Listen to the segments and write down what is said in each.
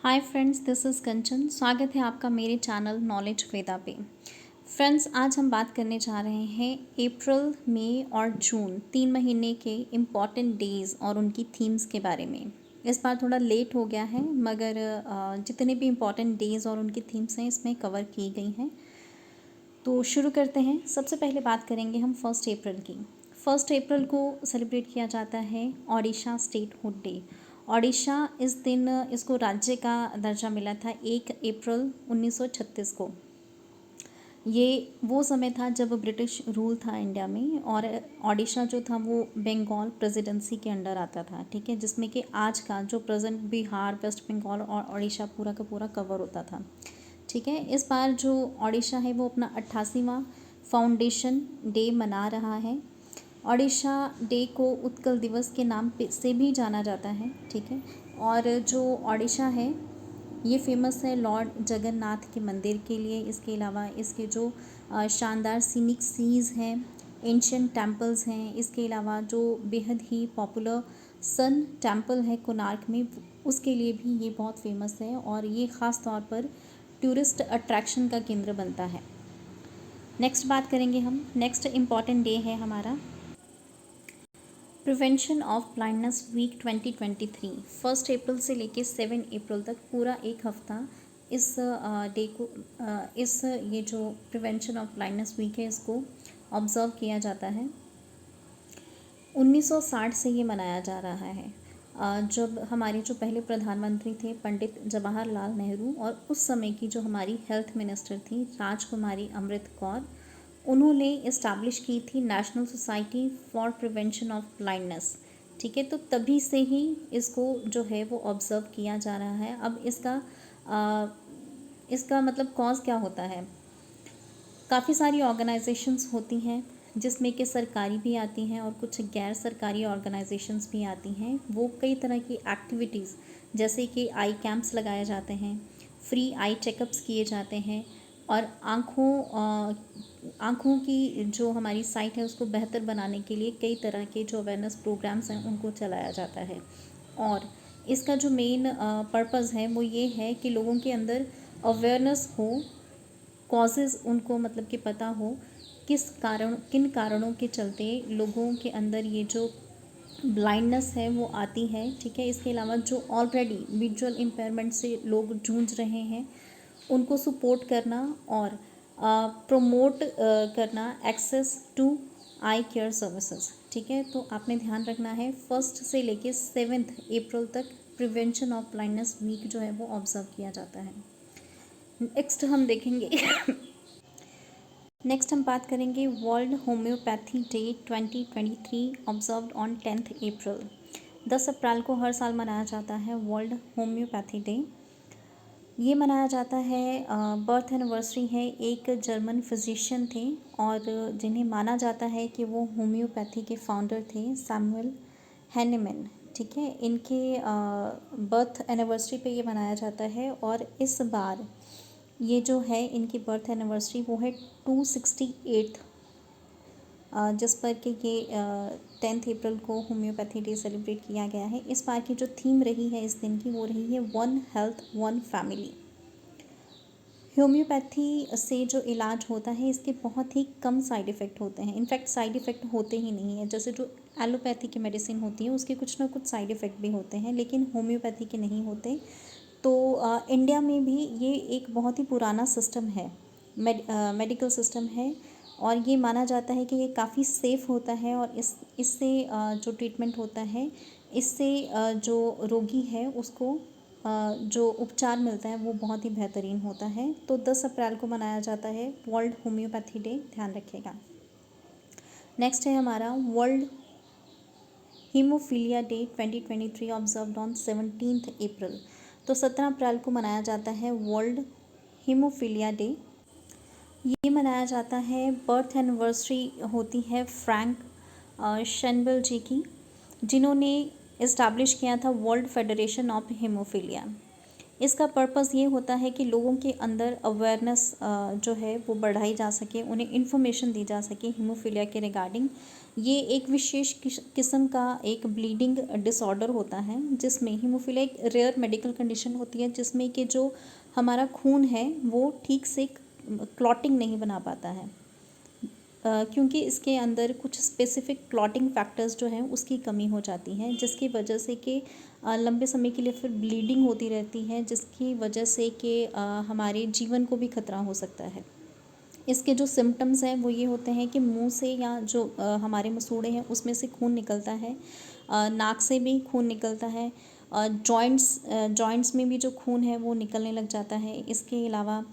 Hi friends, this is कंचन। स्वागत है आपका मेरे चैनल नॉलेज वेदा पे। फ्रेंड्स, आज हम बात करने जा रहे हैं अप्रैल, मई और जून 3 महीने के इम्पॉर्टेंट डेज़ और उनकी थीम्स के बारे में। इस बार थोड़ा लेट हो गया है, मगर जितने भी इम्पॉर्टेंट डेज़ और उनकी थीम्स हैं इसमें कवर की गई हैं। तो शुरू करते हैं। सबसे पहले बात करेंगे हम 1 अप्रैल की। 1 अप्रैल को सेलिब्रेट किया जाता है ओडिशा स्टेटहुड डे। ओडिशा इस दिन इसको राज्य का दर्जा मिला था 1 अप्रैल 1936 को। ये वो समय था जब ब्रिटिश रूल था इंडिया में, और ओडिशा जो था वो बंगाल प्रेसिडेंसी के अंडर आता था। ठीक है, जिसमें कि आज का जो प्रेजेंट बिहार, वेस्ट बंगाल और ओडिशा पूरा का पूरा कवर होता था। ठीक है, इस बार जो ओडिशा है वो अपना 88वां फाउंडेशन डे मना रहा है। ओडिशा डे को उत्कल दिवस के नाम से भी जाना जाता है। ठीक है, और जो ओडिशा है ये फेमस है लॉर्ड जगन्नाथ के मंदिर के लिए। इसके अलावा इसके जो शानदार सीनिक सीज हैं, एंशियंट टेम्पल्स हैं, इसके अलावा जो बेहद ही पॉपुलर सन टेम्पल है कोणार्क में, उसके लिए भी ये बहुत फेमस है और ये ख़ास तौर पर टूरिस्ट अट्रैक्शन का केंद्र बनता है। नेक्स्ट बात करेंगे हम। नेक्स्ट इम्पॉर्टेंट डे है हमारा प्रिवेंशन ऑफ ब्लाइंडनेस वीक 2023। 1 अप्रैल से लेके 7 अप्रैल तक पूरा एक हफ्ता इस डे को इस ये जो प्रिवेंशन ऑफ ब्लाइंडनेस वीक है इसको ऑब्ज़र्व किया जाता है। 1960 से ये मनाया जा रहा है, जब हमारे जो पहले प्रधानमंत्री थे पंडित जवाहरलाल नेहरू, और उस समय की जो हमारी हेल्थ मिनिस्टर थी राजकुमारी अमृत कौर, उन्होंने इस्टेब्लिश की थी national society for prevention of blindness. ठीक है, तो तभी से ही इसको जो है वो ऑब्ज़र्व किया जा रहा है। अब इसका मतलब कॉज क्या होता है। काफ़ी सारी ऑर्गेनाइजेशंस होती हैं जिसमें कि सरकारी भी आती हैं और कुछ गैर सरकारी ऑर्गेनाइजेशंस भी आती हैं। वो कई तरह की एक्टिविटीज़ जैसे कि आई कैंप्स लगाए जाते हैं, फ्री आई चेकअप्स किए जाते हैं, और आँखों की जो हमारी साइट है उसको बेहतर बनाने के लिए कई तरह के जो अवेयरनेस प्रोग्राम्स हैं उनको चलाया जाता है। और इसका जो मेन पर्पज़ है वो ये है कि लोगों के अंदर अवेयरनेस हो, कॉजेज़ उनको मतलब कि पता हो किन कारणों के चलते लोगों के अंदर ये जो ब्लाइंडनेस है वो आती है। ठीक है, इसके अलावा जो ऑलरेडी विजुअल इम्पेयरमेंट से लोग जूझ रहे हैं उनको सपोर्ट करना और प्रमोट करना access to eye care services. ठीक है, तो आपने ध्यान रखना है 1 से लेके 7 अप्रैल तक प्रिवेंशन ऑफ ब्लाइंडनेस वीक जो है वो ऑब्जर्व किया जाता है। नेक्स्ट हम देखेंगे नेक्स्ट हम बात करेंगे world homeopathy day 2023 observed on 10 अप्रैल। 10 अप्रैल को हर साल मनाया जाता है वर्ल्ड होम्योपैथी डे। ये मनाया जाता है, बर्थ एनिवर्सरी है एक जर्मन फिजिशियन थे और जिन्हें माना जाता है कि वो होम्योपैथी के फाउंडर थे, सैमुअल हैनेमन। ठीक है, इनके बर्थ एनिवर्सरी पे ये मनाया जाता है, और इस बार ये जो है इनकी बर्थ एनिवर्सरी वो है 268, जिस पर कि ये 10 अप्रैल को होम्योपैथी डे सेलिब्रेट किया गया है। इस बार की जो थीम रही है इस दिन की वो रही है one health one family. Homeopathy से जो इलाज होता है इसके बहुत ही कम साइड इफ़ेक्ट होते हैं, इनफैक्ट साइड इफ़ेक्ट होते ही नहीं हैं। जैसे जो एलोपैथी की मेडिसिन होती है उसके कुछ ना कुछ साइड इफ़ेक्ट भी होते हैं, लेकिन होम्योपैथी के नहीं होते। तो इंडिया में भी ये एक बहुत ही पुराना सिस्टम है, मेडिकल सिस्टम है, और ये माना जाता है कि ये काफ़ी सेफ़ होता है, और इससे जो ट्रीटमेंट होता है इससे जो रोगी है उसको जो उपचार मिलता है वो बहुत ही बेहतरीन होता है। तो 10 अप्रैल को मनाया जाता है वर्ल्ड होम्योपैथी डे, ध्यान रखिएगा। नेक्स्ट है हमारा world haemophilia day 2023 observed on 17 अप्रैल। तो 17 अप्रैल को मनाया जाता है वर्ल्ड हीमोफीलिया डे। ये मनाया जाता है, बर्थ एनिवर्सरी होती है फ्रैंक शेनबेल जी की, जिन्होंने इस्टेब्लिश किया था वर्ल्ड फेडरेशन ऑफ हीमोफीलिया। इसका पर्पस ये होता है कि लोगों के अंदर अवेयरनेस जो है वो बढ़ाई जा सके, उन्हें इन्फॉर्मेशन दी जा सके हीमोफीलिया के रिगार्डिंग। ये एक विशेष किस्म का एक ब्लीडिंग डिसऑर्डर होता है, जिसमें हीमोफीलिया एक रेयर मेडिकल कंडीशन होती है, जिसमें कि जो हमारा खून है वो ठीक से क्लॉटिंग नहीं बना पाता है, क्योंकि इसके अंदर कुछ स्पेसिफिक क्लॉटिंग फैक्टर्स जो हैं उसकी कमी हो जाती है, जिसकी वजह से कि लंबे समय के लिए फिर ब्लीडिंग होती रहती है, जिसकी वजह से कि हमारे जीवन को भी खतरा हो सकता है। इसके जो सिम्टम्स हैं वो ये होते हैं कि मुंह से या जो हमारे मसूड़े हैं उसमें से खून निकलता है, नाक से भी खून निकलता है, जॉइंट्स में भी जो खून है वो निकलने लग जाता है। इसके अलावा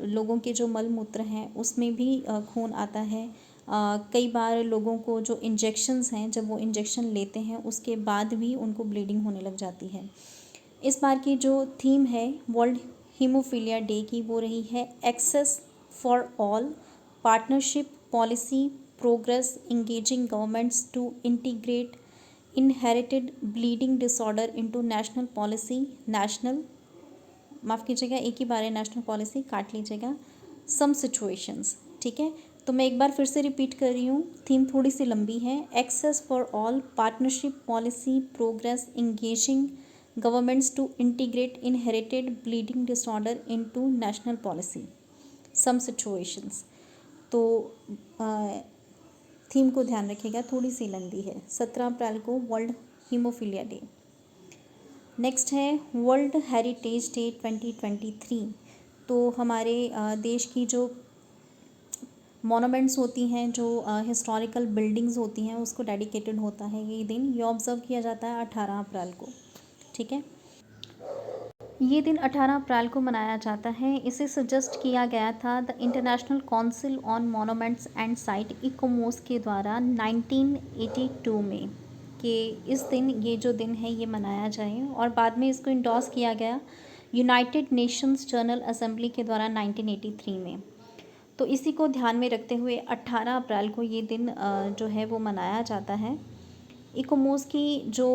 लोगों के जो मल मूत्र हैं उसमें भी खून आता है। कई बार लोगों को जो इंजेक्शंस हैं, जब वो इंजेक्शन लेते हैं उसके बाद भी उनको ब्लीडिंग होने लग जाती है। इस बार की जो थीम है वर्ल्ड हीमोफीलिया डे की वो रही है access for all, partnership policy progress engaging governments to integrate inherited bleeding disorder into national policy. National, माफ़ कीजिएगा एक ही बार है नेशनल पॉलिसी, काट लीजिएगा, सम सिचुएशंस। ठीक है, तो मैं एक बार फिर से रिपीट कर रही हूँ, थीम थोड़ी सी लंबी है। Access for all, partnership policy progress engaging governments to integrate inherited bleeding disorder into national policy, some situations. तो थीम को ध्यान रखिएगा, थोड़ी सी लंबी है। 17 अप्रैल को वर्ल्ड हीमोफीलिया डे। नेक्स्ट है वर्ल्ड हेरिटेज डे 2023। तो हमारे देश की जो मोनूमेंट्स होती हैं, जो हिस्टोरिकल बिल्डिंग्स होती हैं, उसको डेडिकेटेड होता है ये दिन। ये ऑब्ज़र्व किया जाता है 18 अप्रैल को। ठीक है, ये दिन 18 अप्रैल को मनाया जाता है। इसे सजेस्ट किया गया था the International Council on Monuments and site ICOMOS के द्वारा 1982 में, कि इस दिन ये जो दिन है ये मनाया जाए, और बाद में इसको इंडोर्स किया गया यूनाइटेड नेशंस जनरल असेंबली के द्वारा 1983 में। तो इसी को ध्यान में रखते हुए 18 अप्रैल को ये दिन जो है वो मनाया जाता है। इकोमोस की जो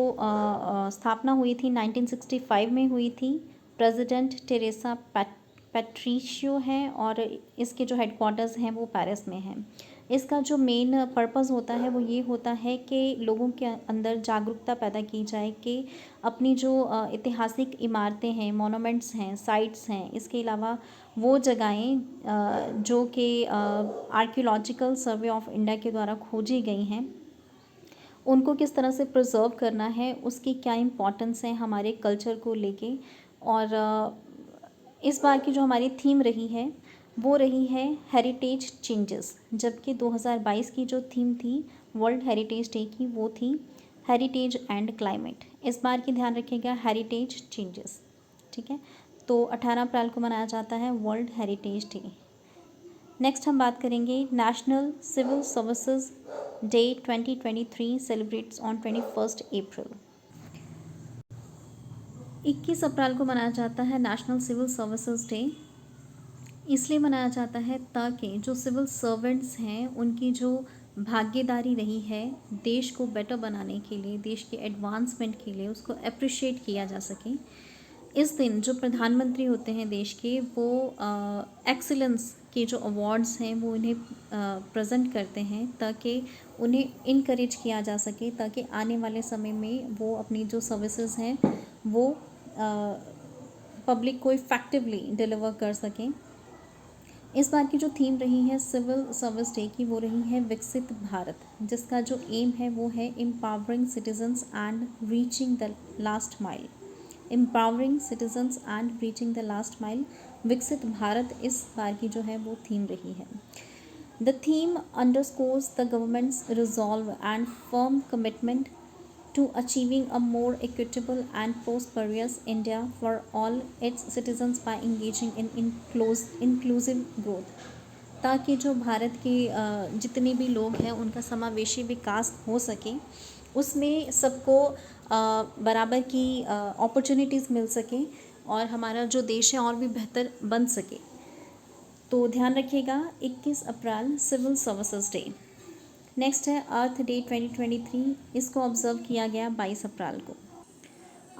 स्थापना हुई थी 1965 में हुई थी। प्रेसिडेंट टेरेसा पैट्रिशियो हैं, और इसके जो हेडक्वार्टर्स हैं वो पेरिस में हैं। इसका जो मेन पर्पस होता है वो ये होता है कि लोगों के अंदर जागरूकता पैदा की जाए कि अपनी जो ऐतिहासिक इमारतें हैं, मोनूमेंट्स हैं, साइट्स हैं, इसके अलावा वो जगहें जो कि आर्कियोलॉजिकल सर्वे ऑफ इंडिया के द्वारा खोजी गई हैं, उनको किस तरह से प्रिजर्व करना है, उसकी क्या इम्पोर्टेंस है हमारे कल्चर को लेके। और इस बार की जो हमारी थीम रही है वो रही है हेरिटेज चेंजेस, जबकि 2022 की जो थीम थी वर्ल्ड हेरिटेज डे की वो थी हेरिटेज एंड क्लाइमेट। इस बार की ध्यान रखिएगा हेरिटेज चेंजेस। ठीक है, तो 18 अप्रैल को मनाया जाता है वर्ल्ड हेरिटेज डे। नेक्स्ट हम बात करेंगे national civil services day 2023 celebrates on 21 April. 21 अप्रैल को मनाया जाता है नेशनल सिविल सर्विसेज डे। इसलिए मनाया जाता है ताकि जो सिविल सर्वेंट्स हैं उनकी जो भागीदारी रही है देश को बेटर बनाने के लिए, देश के एडवांसमेंट के लिए, उसको अप्रिशिएट किया जा सके। इस दिन जो प्रधानमंत्री होते हैं देश के, वो एक्सीलेंस के जो अवार्ड्स हैं वो इन्हें प्रेजेंट करते हैं, ताकि उन्हें इनकरेज किया जा सके, ताकि आने वाले समय में वो अपनी जो सर्विसेज हैं वो पब्लिक को इफ़ेक्टिवली डिलीवर कर सकें। इस बार की जो थीम रही है सिविल सर्विस डे की वो रही है विकसित भारत, जिसका जो एम है वो है empowering citizens and reaching the last mile. Empowering citizens and reaching the last mile, विकसित भारत इस बार की जो है वो थीम रही है। The theme underscores the governments resolve and firm commitment to achieving a more equitable and prosperous India for all its citizens by engaging in inclusive growth, ताकि जो भारत के जितने भी लोग हैं उनका समावेशी विकास हो सके, उसमें सबको बराबर की अपॉर्चुनिटीज़ मिल सके और हमारा जो देश है और भी बेहतर बन सके। तो ध्यान रखिएगा 21 अप्रैल सिविल सर्विसेज डे। नेक्स्ट है अर्थ डे 2023। इसको ऑब्जर्व किया गया 22 अप्रैल को।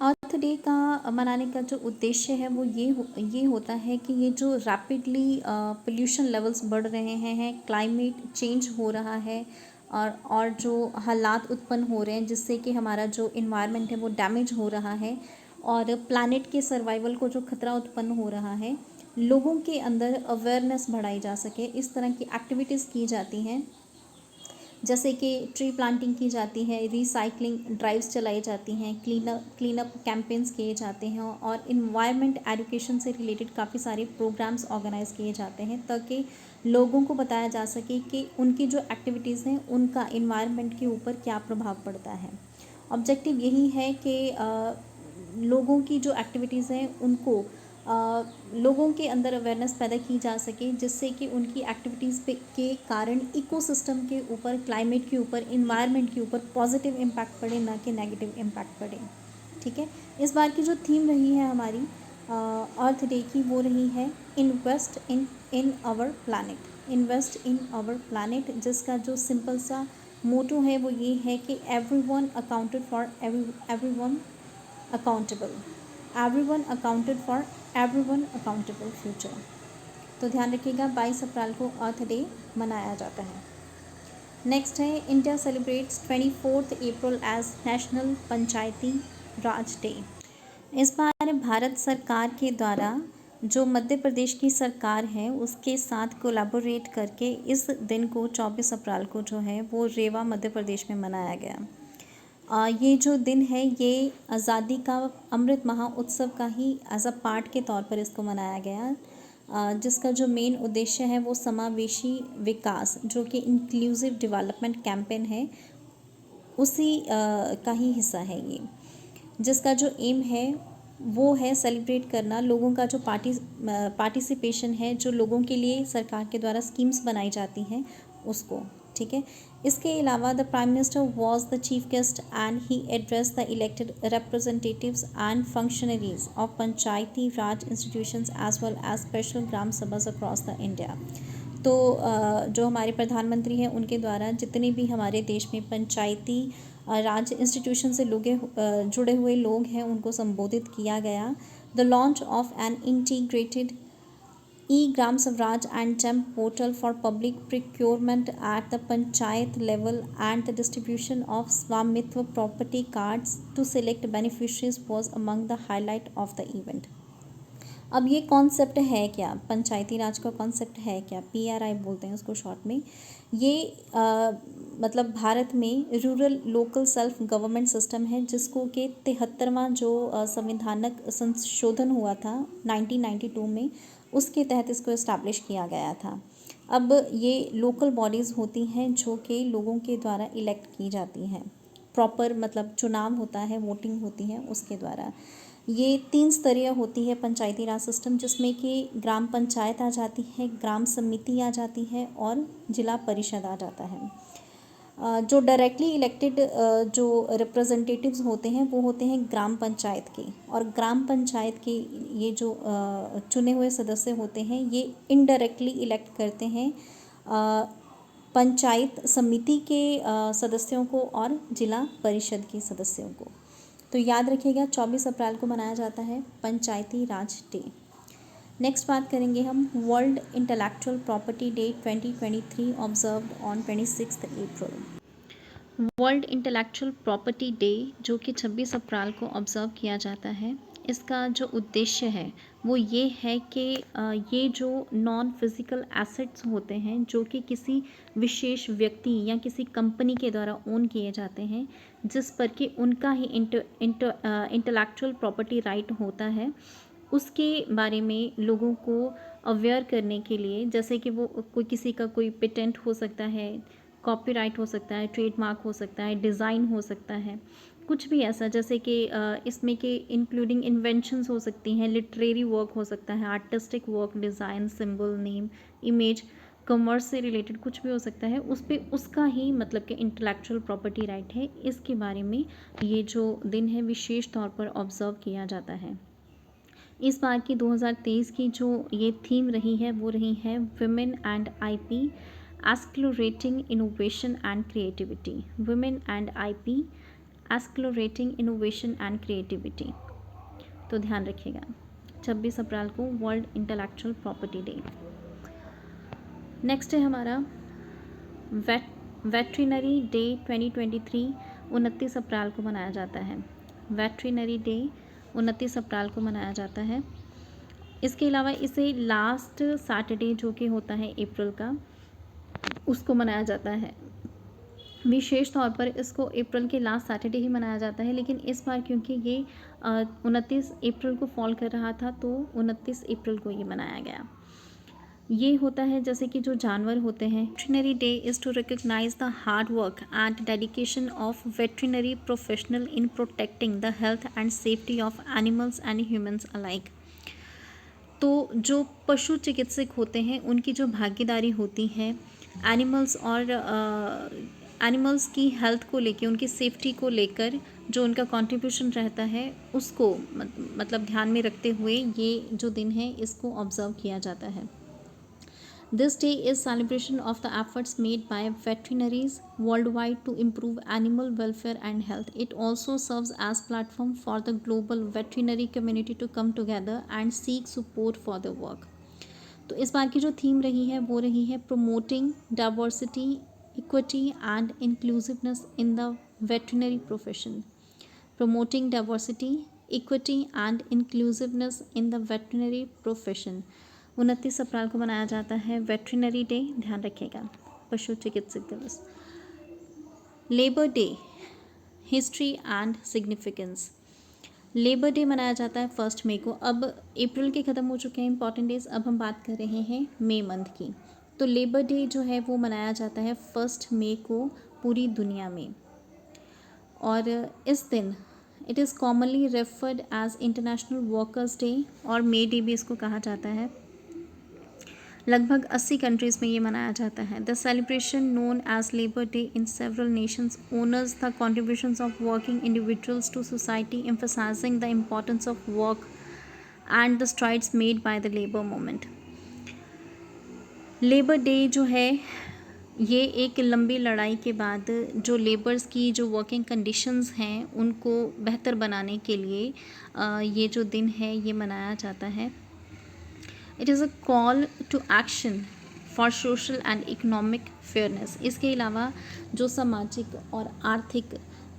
अर्थ अर्थ डे का मनाने का जो उद्देश्य है वो ये होता है कि ये जो रैपिडली पोल्यूशन लेवल्स बढ़ रहे हैं, क्लाइमेट चेंज हो रहा है और जो हालात उत्पन्न हो रहे हैं जिससे कि हमारा जो इन्वायरमेंट है वो डैमेज हो रहा है और प्लैनेट के सर्वाइवल को जो खतरा उत्पन्न हो रहा है, लोगों के अंदर अवेयरनेस बढ़ाई जा सके, इस तरह की एक्टिविटीज़ की जाती हैं। जैसे कि ट्री प्लांटिंग की जाती है, रिसाइकलिंग ड्राइव्स चलाई जाती हैं, क्लीनअप कैंपेन्स किए जाते हैं और इन्वायरमेंट एजुकेशन से रिलेटेड काफ़ी सारे प्रोग्राम्स ऑर्गेनाइज किए जाते हैं ताकि लोगों को बताया जा सके कि उनकी जो एक्टिविटीज़ हैं उनका इन्वायरमेंट के ऊपर क्या प्रभाव पड़ता है। ऑब्जेक्टिव यही है कि लोगों की जो एक्टिविटीज़ हैं उनको लोगों के अंदर अवेयरनेस पैदा की जा सके जिससे कि उनकी एक्टिविटीज़ पे के कारण इकोसिस्टम के ऊपर, क्लाइमेट के ऊपर, इन्वायरमेंट के ऊपर पॉजिटिव इम्पैक्ट पड़े, ना कि नेगेटिव इम्पैक्ट पड़े। ठीक है, इस बार की जो थीम रही है हमारी अर्थ डे की वो रही है invest in our planet. Invest in our planet, जिसका जो सिंपल सा मोटो है वो ये है कि everyone accounted for everyone accountable, everyone accounted for everyone accountable future. तो ध्यान रखिएगा 22 अप्रैल को अर्थ डे मनाया जाता है। नेक्स्ट है इंडिया सेलिब्रेट्स 24 अप्रैल एज नेशनल पंचायती राज डे। इस बार भारत सरकार के द्वारा जो मध्य प्रदेश की सरकार है उसके साथ कोलैबोरेट करके इस दिन को 24 अप्रैल को जो है वो रेवा मध्य प्रदेश में मनाया गया। ये जो दिन है ये आज़ादी का अमृत महोत्सव का ही एज अ पार्ट के तौर पर इसको मनाया गया, जिसका जो मेन उद्देश्य है वो समावेशी विकास जो कि इंक्लूसिव डेवलपमेंट कैंपेन है उसी का ही हिस्सा है ये, जिसका जो एम है वो है सेलिब्रेट करना लोगों का जो पार्टिसिपेशन है, जो लोगों के लिए सरकार के द्वारा स्कीम्स बनाई जाती हैं उसको। ठीक है, इसके अलावा the prime minister was the chief guest and he address the elected representatives and functionaries of panchayati raj institutions as well as special gram sabhas across the India. तो जो हमारे प्रधानमंत्री हैं उनके द्वारा जितने भी हमारे देश में पंचायती राज इंस्टीट्यूशन से जुड़े हुए लोग हैं उनको संबोधित किया गया। The launch of an integrated e-Gram Swaraj and GEM portal for public procurement at the panchayat level and the distribution of Swamitva property cards to select beneficiaries was among the highlight of the event. अब ये concept है क्या, पंचायती राज का concept है क्या, PRI बोलते हैं उसको शॉर्ट में। ये मतलब भारत में rural local self government system है जिसको के 73वां जो संविधानक संशोधन हुआ था 1992 में, उसके तहत इसको इस्टेब्लिश किया गया था। अब ये लोकल बॉडीज़ होती हैं जो कि लोगों के द्वारा इलेक्ट की जाती हैं, प्रॉपर मतलब चुनाव होता है, वोटिंग होती है उसके द्वारा। ये 3 स्तरीय होती है पंचायती राज सिस्टम, जिसमें कि ग्राम पंचायत आ जाती है, ग्राम समिति आ जाती है और जिला परिषद आ जाता है। जो डायरेक्टली इलेक्टेड जो रिप्रेजेंटेटिव्स होते हैं वो होते हैं ग्राम पंचायत के, और ग्राम पंचायत के ये जो चुने हुए सदस्य होते हैं ये इनडायरेक्टली इलेक्ट करते हैं पंचायत समिति के सदस्यों को और जिला परिषद के सदस्यों को। तो याद रखिएगा 24 अप्रैल को मनाया जाता है पंचायती राज डे। नेक्स्ट बात करेंगे हम world intellectual property day 2023 observed on 26 April. World intellectual property day जो कि 26 अप्रैल को ऑब्जर्व किया जाता है, इसका जो उद्देश्य है वो ये है कि ये जो नॉन फिज़िकल एसेट्स होते हैं जो कि किसी विशेष व्यक्ति या किसी कंपनी के द्वारा ओन किए जाते हैं, जिस पर कि उनका ही इंटेलेक्चुअल प्रॉपर्टी राइट होता है, उसके बारे में लोगों को अवेयर करने के लिए, जैसे कि वो कोई किसी का कोई पेटेंट हो सकता है, कॉपीराइट हो सकता है, ट्रेडमार्क हो सकता है, डिज़ाइन हो सकता है, कुछ भी ऐसा, जैसे कि इसमें के इंक्लूडिंग इन्वेंशंस हो सकती हैं, लिटरेरी वर्क हो सकता है, artistic work, design, symbol, name, image, commerce से रिलेटेड कुछ भी हो सकता है, उस पर उसका ही मतलब कि इंटेलेक्चुअल प्रॉपर्टी राइट है। इसके बारे में ये जो दिन है विशेष तौर पर ऑब्जर्व किया जाता है। इस बार की 2023 की जो ये थीम रही है वो रही है women and IP exploring innovation and creativity. Women and IP exploring innovation and creativity. तो ध्यान रखिएगा। 26 अप्रैल को world intellectual property day. Next है हमारा वेटरिनरी डे 2023, 29 अप्रैल को मनाया जाता है। वेटरिनरी डे 29 अप्रैल को मनाया जाता है। इसके अलावा इसे लास्ट सैटरडे जो कि होता है अप्रैल का, उसको मनाया जाता है। विशेष तौर पर इसको अप्रैल के लास्ट सैटरडे ही मनाया जाता है, लेकिन इस बार क्योंकि ये 29 अप्रैल को फॉल कर रहा था तो 29 अप्रैल को ये मनाया गया। ये होता है जैसे कि जो जानवर होते हैं। Veterinary day is to recognise the hard work and dedication of veterinary professional in protecting the health and safety of animals and humans alike. तो जो पशु चिकित्सक होते हैं उनकी जो भागीदारी होती है एनिमल्स और एनिमल्स की हेल्थ को लेकर, उनकी सेफ्टी को लेकर जो उनका कंट्रीब्यूशन रहता है उसको मतलब ध्यान में रखते हुए ये जो दिन है इसको ऑब्जर्व किया जाता है। This day is celebration of the efforts made by veterinaries worldwide to improve animal welfare and health. It also serves as platform for the global veterinary community to come together and seek support for their work. तो इस बार की जो theme रही है वो रही है promoting diversity, equity and inclusiveness in the veterinary profession. Promoting diversity, equity and inclusiveness in the veterinary profession. 29 अप्रैल को मनाया जाता है वेटरिनरी डे, ध्यान रखिएगा, पशु चिकित्सक दिवस। Labour day, history and significance. Labour day मनाया जाता है 1 मई को। अब अप्रैल के ख़त्म हो चुके हैं इंपॉर्टेंट डेज, अब हम बात कर रहे हैं मई मंथ की। तो लेबर डे जो है वो मनाया जाता है 1 मई को पूरी दुनिया में, और इस दिन it is commonly referred as international workers day और मे डे भी इसको कहा जाता है। लगभग 80 कंट्रीज़ में ये मनाया जाता है। The celebration known as labour day in several nations honours the contributions of working individuals to society, emphasising the importance of work and the strides made by the labour movement. Labour day जो है ये एक लंबी लड़ाई के बाद जो labours की जो वर्किंग कंडीशंस हैं उनको बेहतर बनाने के लिए ये जो दिन है ये मनाया जाता है। It is a call to action for social and economic fairness. इसके अलावा जो सामाजिक और आर्थिक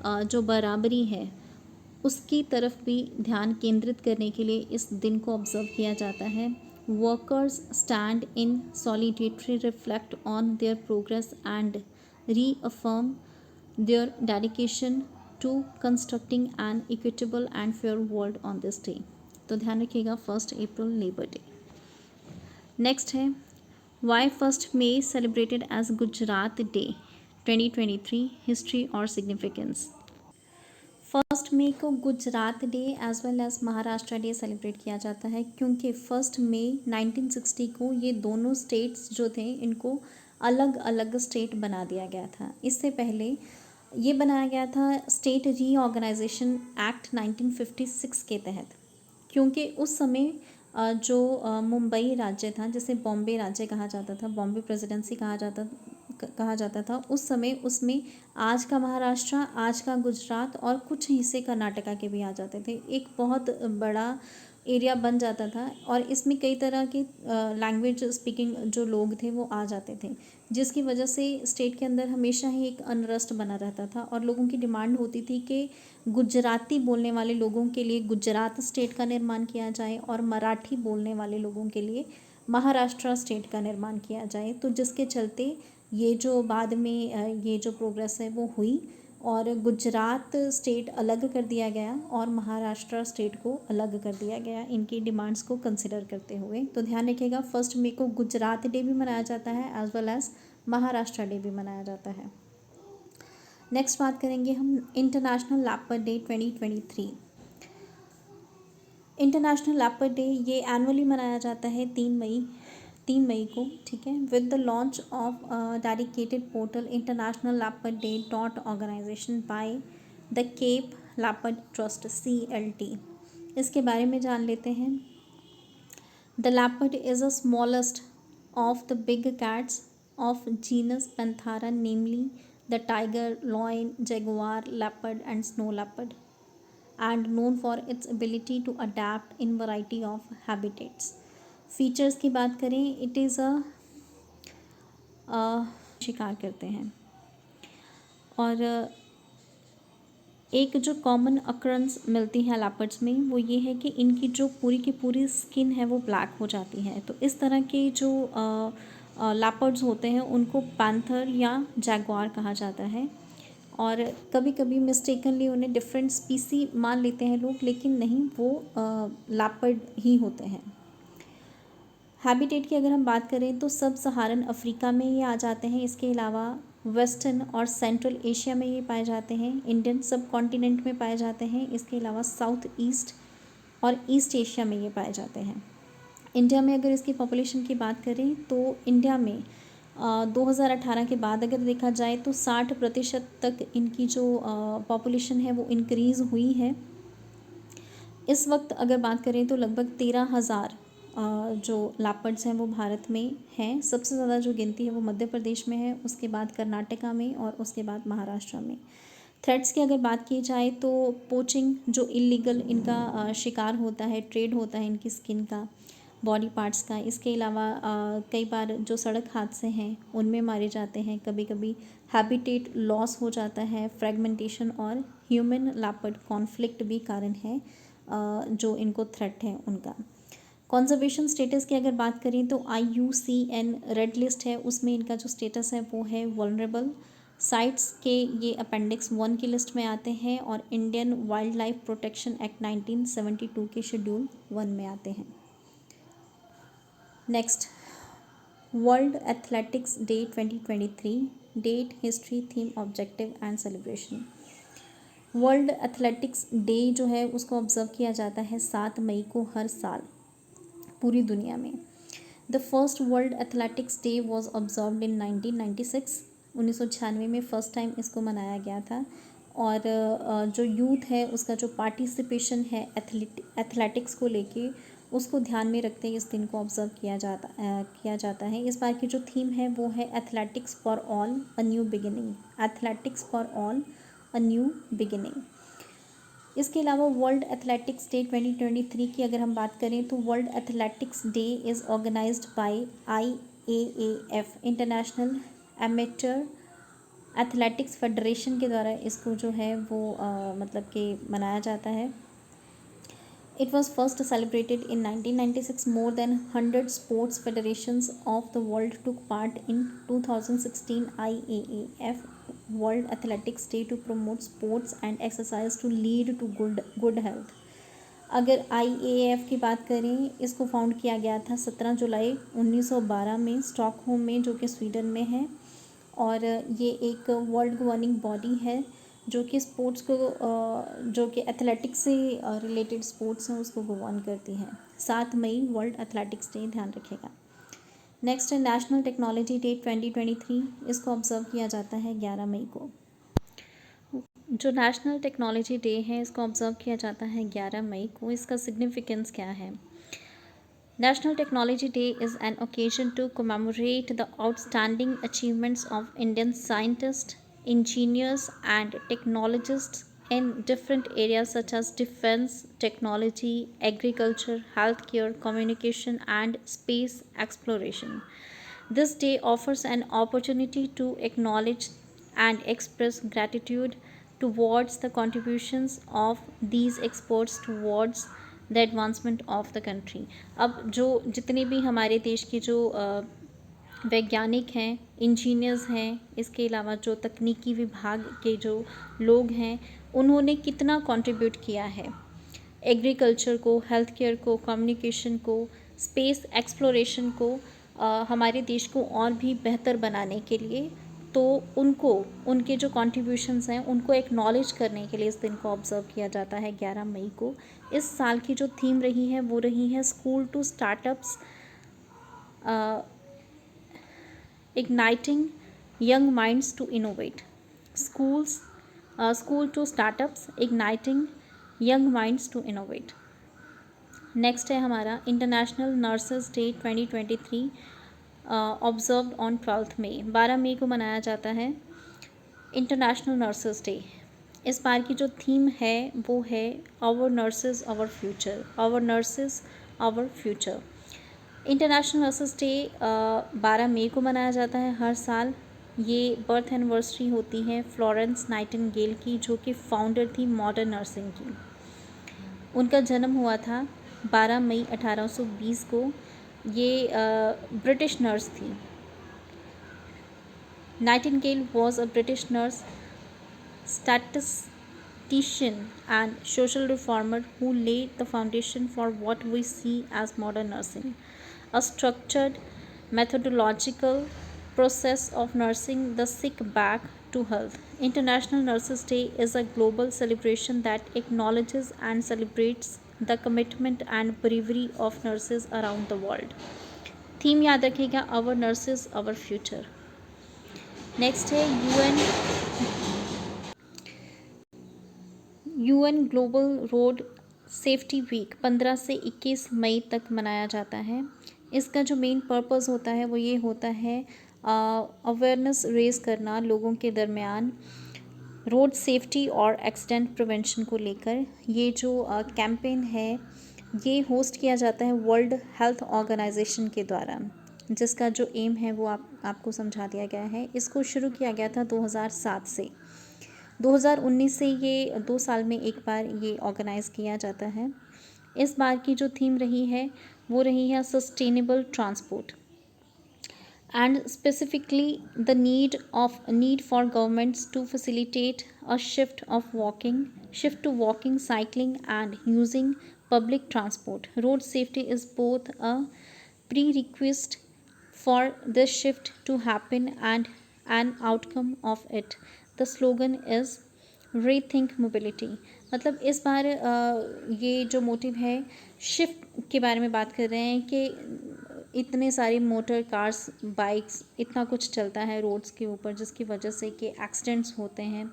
जो बराबरी है उसकी तरफ भी ध्यान केंद्रित करने के लिए इस दिन को ऑब्जर्व किया जाता है। Workers stand in solidarity, reflect on their progress and reaffirm their dedication to constructing an equitable and fair world on this day. तो ध्यान रखिएगा 1 अप्रैल लेबर डे। नेक्स्ट है वाई 1 मई celebrated as Gujarat day 2023, history और सिग्निफिकेंस। 1 मई को Gujarat day as well as Maharashtra day celebrate किया जाता है क्योंकि 1 मई 1960 को ये दोनों स्टेट्स जो थे इनको अलग अलग स्टेट बना दिया गया था। इससे पहले ये बनाया गया था स्टेट रीऑर्गेनाइजेशन एक्ट 1956 के तहत, क्योंकि उस समय जो मुंबई राज्य था, जिसे बॉम्बे राज्य कहा जाता था, बॉम्बे प्रेसिडेंसी कहा जाता था, उस समय उसमें आज का महाराष्ट्र, आज का गुजरात और कुछ हिस्से कर्नाटका के भी आ जाते थे। एक बहुत बड़ा एरिया बन जाता था और इसमें कई तरह के लैंग्वेज स्पीकिंग जो लोग थे वो आ जाते थे, जिसकी वजह से स्टेट के अंदर हमेशा ही एक अनरस्ट बना रहता था और लोगों की डिमांड होती थी कि गुजराती बोलने वाले लोगों के लिए गुजरात स्टेट का निर्माण किया जाए और मराठी बोलने वाले लोगों के लिए महाराष्ट्र स्टेट का निर्माण किया जाए। तो जिसके चलते ये जो बाद में ये जो प्रोग्रेस है वो हुई और गुजरात स्टेट अलग कर दिया गया और महाराष्ट्र स्टेट को अलग कर दिया गया, इनकी डिमांड्स को कंसिडर करते हुए। तो ध्यान रखिएगा 1 मई को गुजरात डे भी मनाया जाता है as well as Maharashtra day भी मनाया जाता है। नेक्स्ट बात करेंगे हम international leopard day 2023। International leopard day ये एनुअली मनाया जाता है 3 मई को, ठीक है, with the launch of dedicated portal international leopard day dot organisation by the Cape leopard trust CLT। इसके बारे में जान लेते हैं। The leopard is a smallest of the big cats of genus Panthera, namely the tiger, lion, jaguar, leopard and snow leopard, and known for its ability to adapt in variety of habitats. Features की बात करें, it is शिकार करते हैं। और एक जो common अक्रंस मिलती है लेपर्ड्स में वो ये है कि इनकी जो पूरी की पूरी स्किन है वो ब्लैक हो जाती है। तो इस तरह के जो लेपर्ड्स होते हैं उनको पैंथर या जैगुआर कहा जाता है। और कभी कभी मिस्टेकनली उन्हें डिफरेंट स्पीसी मान लेते हैं लोग, लेकिन नहीं, वो लेपर्ड ही होते हैं। हैबिटेट की अगर हम बात करें तो सब सहारन अफ्रीका में ये आ जाते हैं। इसके अलावा वेस्टर्न और सेंट्रल एशिया में ये पाए जाते हैं। इंडियन सब कॉन्टिनेंट में पाए जाते हैं। इसके अलावा साउथ ईस्ट और ईस्ट एशिया में ये पाए जाते हैं। इंडिया में अगर इसकी पॉपुलेशन की बात करें तो इंडिया में 2018 के बाद अगर देखा जाए तो 60% तक इनकी जो पॉपुलेशन है वो इंक्रीज़ हुई है। इस वक्त अगर बात करें तो लगभग 13,000 जो लेपर्ड्स हैं वो भारत में हैं। सबसे ज़्यादा जो गिनती है वो मध्य प्रदेश में है, उसके बाद कर्नाटका में और उसके बाद महाराष्ट्र में। थ्रेट्स की अगर बात की जाए तो पोचिंग, जो इलीगल इनका शिकार होता है, ट्रेड होता है इनकी स्किन का, बॉडी पार्ट्स का। इसके अलावा कई बार जो सड़क हादसे हैं उनमें मारे जाते हैं। कभी कभी हैबिटेट लॉस हो जाता है, फ्रेगमेंटेशन और ह्यूमन लेपर्ड कॉन्फ्लिक्ट भी कारण है जो इनको थ्रेट है उनका। कंजर्वेशन स्टेटस की अगर बात करें तो IUCN रेड लिस्ट है, उसमें इनका जो स्टेटस है वो है वल्नरेबल साइट्स के। ये अपेंडिक्स 1 की लिस्ट में आते हैं और Indian wild life protection act 1972 के शेड्यूल 1 में आते हैं। Next, world athletics day 2023, date, history, theme, objective and celebration. World athletics day जो है उसको ऑब्जर्व किया जाता है 7 मई को हर साल पूरी दुनिया में। The first world athletics day was observed in 1996, 1996 में फ़र्स्ट टाइम इसको मनाया गया था। और जो यूथ है उसका जो पार्टिसिपेशन है एथलेटिक्स को लेके, उसको ध्यान में रखते हुए इस दिन को ऑब्जर्व किया जाता है। इस बार की जो थीम है वो है athletics for all a new beginning. Athletics for all a new beginning. इसके अलावा वर्ल्ड एथलेटिक्स डे 2023 की अगर हम बात करें तो world athletics day is organised by IAAF, international amateur athletics federation के द्वारा इसको जो है वो मतलब कि मनाया जाता है। It was first celebrated in 1996. More than 100 sports federations of the world took part in 2016 IAAF World Athletics Day to promote sports and exercise to lead to good health. अगर IAAF की बात करें, इसको फाउंड किया गया था 17 जुलाई 1912 में Stockholm में, जो कि स्वीडन में है। और ये एक वर्ल्ड गवर्निंग बॉडी है जो कि स्पोर्ट्स को जो कि एथलेटिक्स से रिलेटेड स्पोर्ट्स हैं उसको गवर्न करती है। 7 मई वर्ल्ड एथलेटिक्स डे, ध्यान रखिएगा। नेक्स्ट है नेशनल टेक्नोलॉजी डे 2023, इसको ऑब्जर्व किया जाता है 11 मई को। जो नेशनल टेक्नोलॉजी डे है इसको ऑब्जर्व किया जाता है 11 मई को। इसका सिग्निफिकेंस क्या है? National Technology Day is an occasion to commemorate the outstanding achievements of Indian scientists, engineers, and technologists in different areas such as defense, technology, agriculture, healthcare, communication, and space exploration. This day offers an opportunity to acknowledge and express gratitude towards the contributions of these experts towards the advancement of the country. अब जो जितने भी हमारे देश के जो वैज्ञानिक हैं, इंजीनियर्स हैं, इसके अलावा जो तकनीकी विभाग के जो लोग हैं, उन्होंने कितना कंट्रीब्यूट किया है एग्रीकल्चर को, हेल्थ केयर को, कम्युनिकेशन को, स्पेस एक्सप्लोरेशन को, हमारे देश को और भी बेहतर बनाने के लिए। तो उनको, उनके जो कॉन्ट्रीब्यूशंस हैं उनको एक्नॉलेज करने के लिए इस दिन को ऑब्जर्व किया जाता है 11 मई को। इस साल की जो थीम रही है वो रही है school to startups, igniting young minds to innovate. School to startups, igniting young minds to innovate. Next है हमारा international nurses day 2023, observed on 12 May. 12 मई को मनाया जाता है इंटरनेशनल नर्सेस डे। इस बार की जो थीम है वो है our nurses our future, our nurses our future. International nurses day 12 मई को मनाया जाता है हर साल। ये बर्थ एनिवर्सरी होती है फ्लोरेंस नाइटिंगेल की, जो कि फाउंडर थी मॉडर्न नर्सिंग की। उनका जन्म हुआ था 12 मई 1820 को। ये ब्रिटिश नर्स थी। Nightingale was a British nurse, statistician and social reformer who laid the foundation for what we see as modern nursing, a structured methodological process of nursing the sick back to health. International Nurses Day is a global celebration that acknowledges and celebrates the commitment and bravery of nurses around the world. Theme याद रखिएगा, our nurses our future. Next है UN global road safety week 15 से 21 मई तक मनाया जाता है। इसका जो मेन पर्पस होता है वो ये होता है अवेयरनेस रेज करना लोगों के दरमियान रोड सेफ्टी और एक्सीडेंट प्रिवेंशन को लेकर। ये जो कैंपेन है ये होस्ट किया जाता है वर्ल्ड हेल्थ ऑर्गेनाइजेशन के द्वारा, जिसका जो एम है वो आपको समझा दिया गया है। इसको शुरू किया गया था 2007 से। 2019 से ये 2 साल में एक बार ये ऑर्गेनाइज़ किया जाता है। इस बार की जो थीम रही है वो रही है sustainable transport and specifically the need for governments to facilitate a shift to walking, cycling and using public transport. Road safety is both a prerequisite for this shift to happen and an outcome of it. The slogan is rethink mobility. मतलब इस बार ये जो motive है shift के बारे में बात कर रहे हैं कि इतने सारे मोटर कार्स, बाइक्स, इतना कुछ चलता है रोड्स के ऊपर, जिसकी वजह से कि एक्सीडेंट्स होते हैं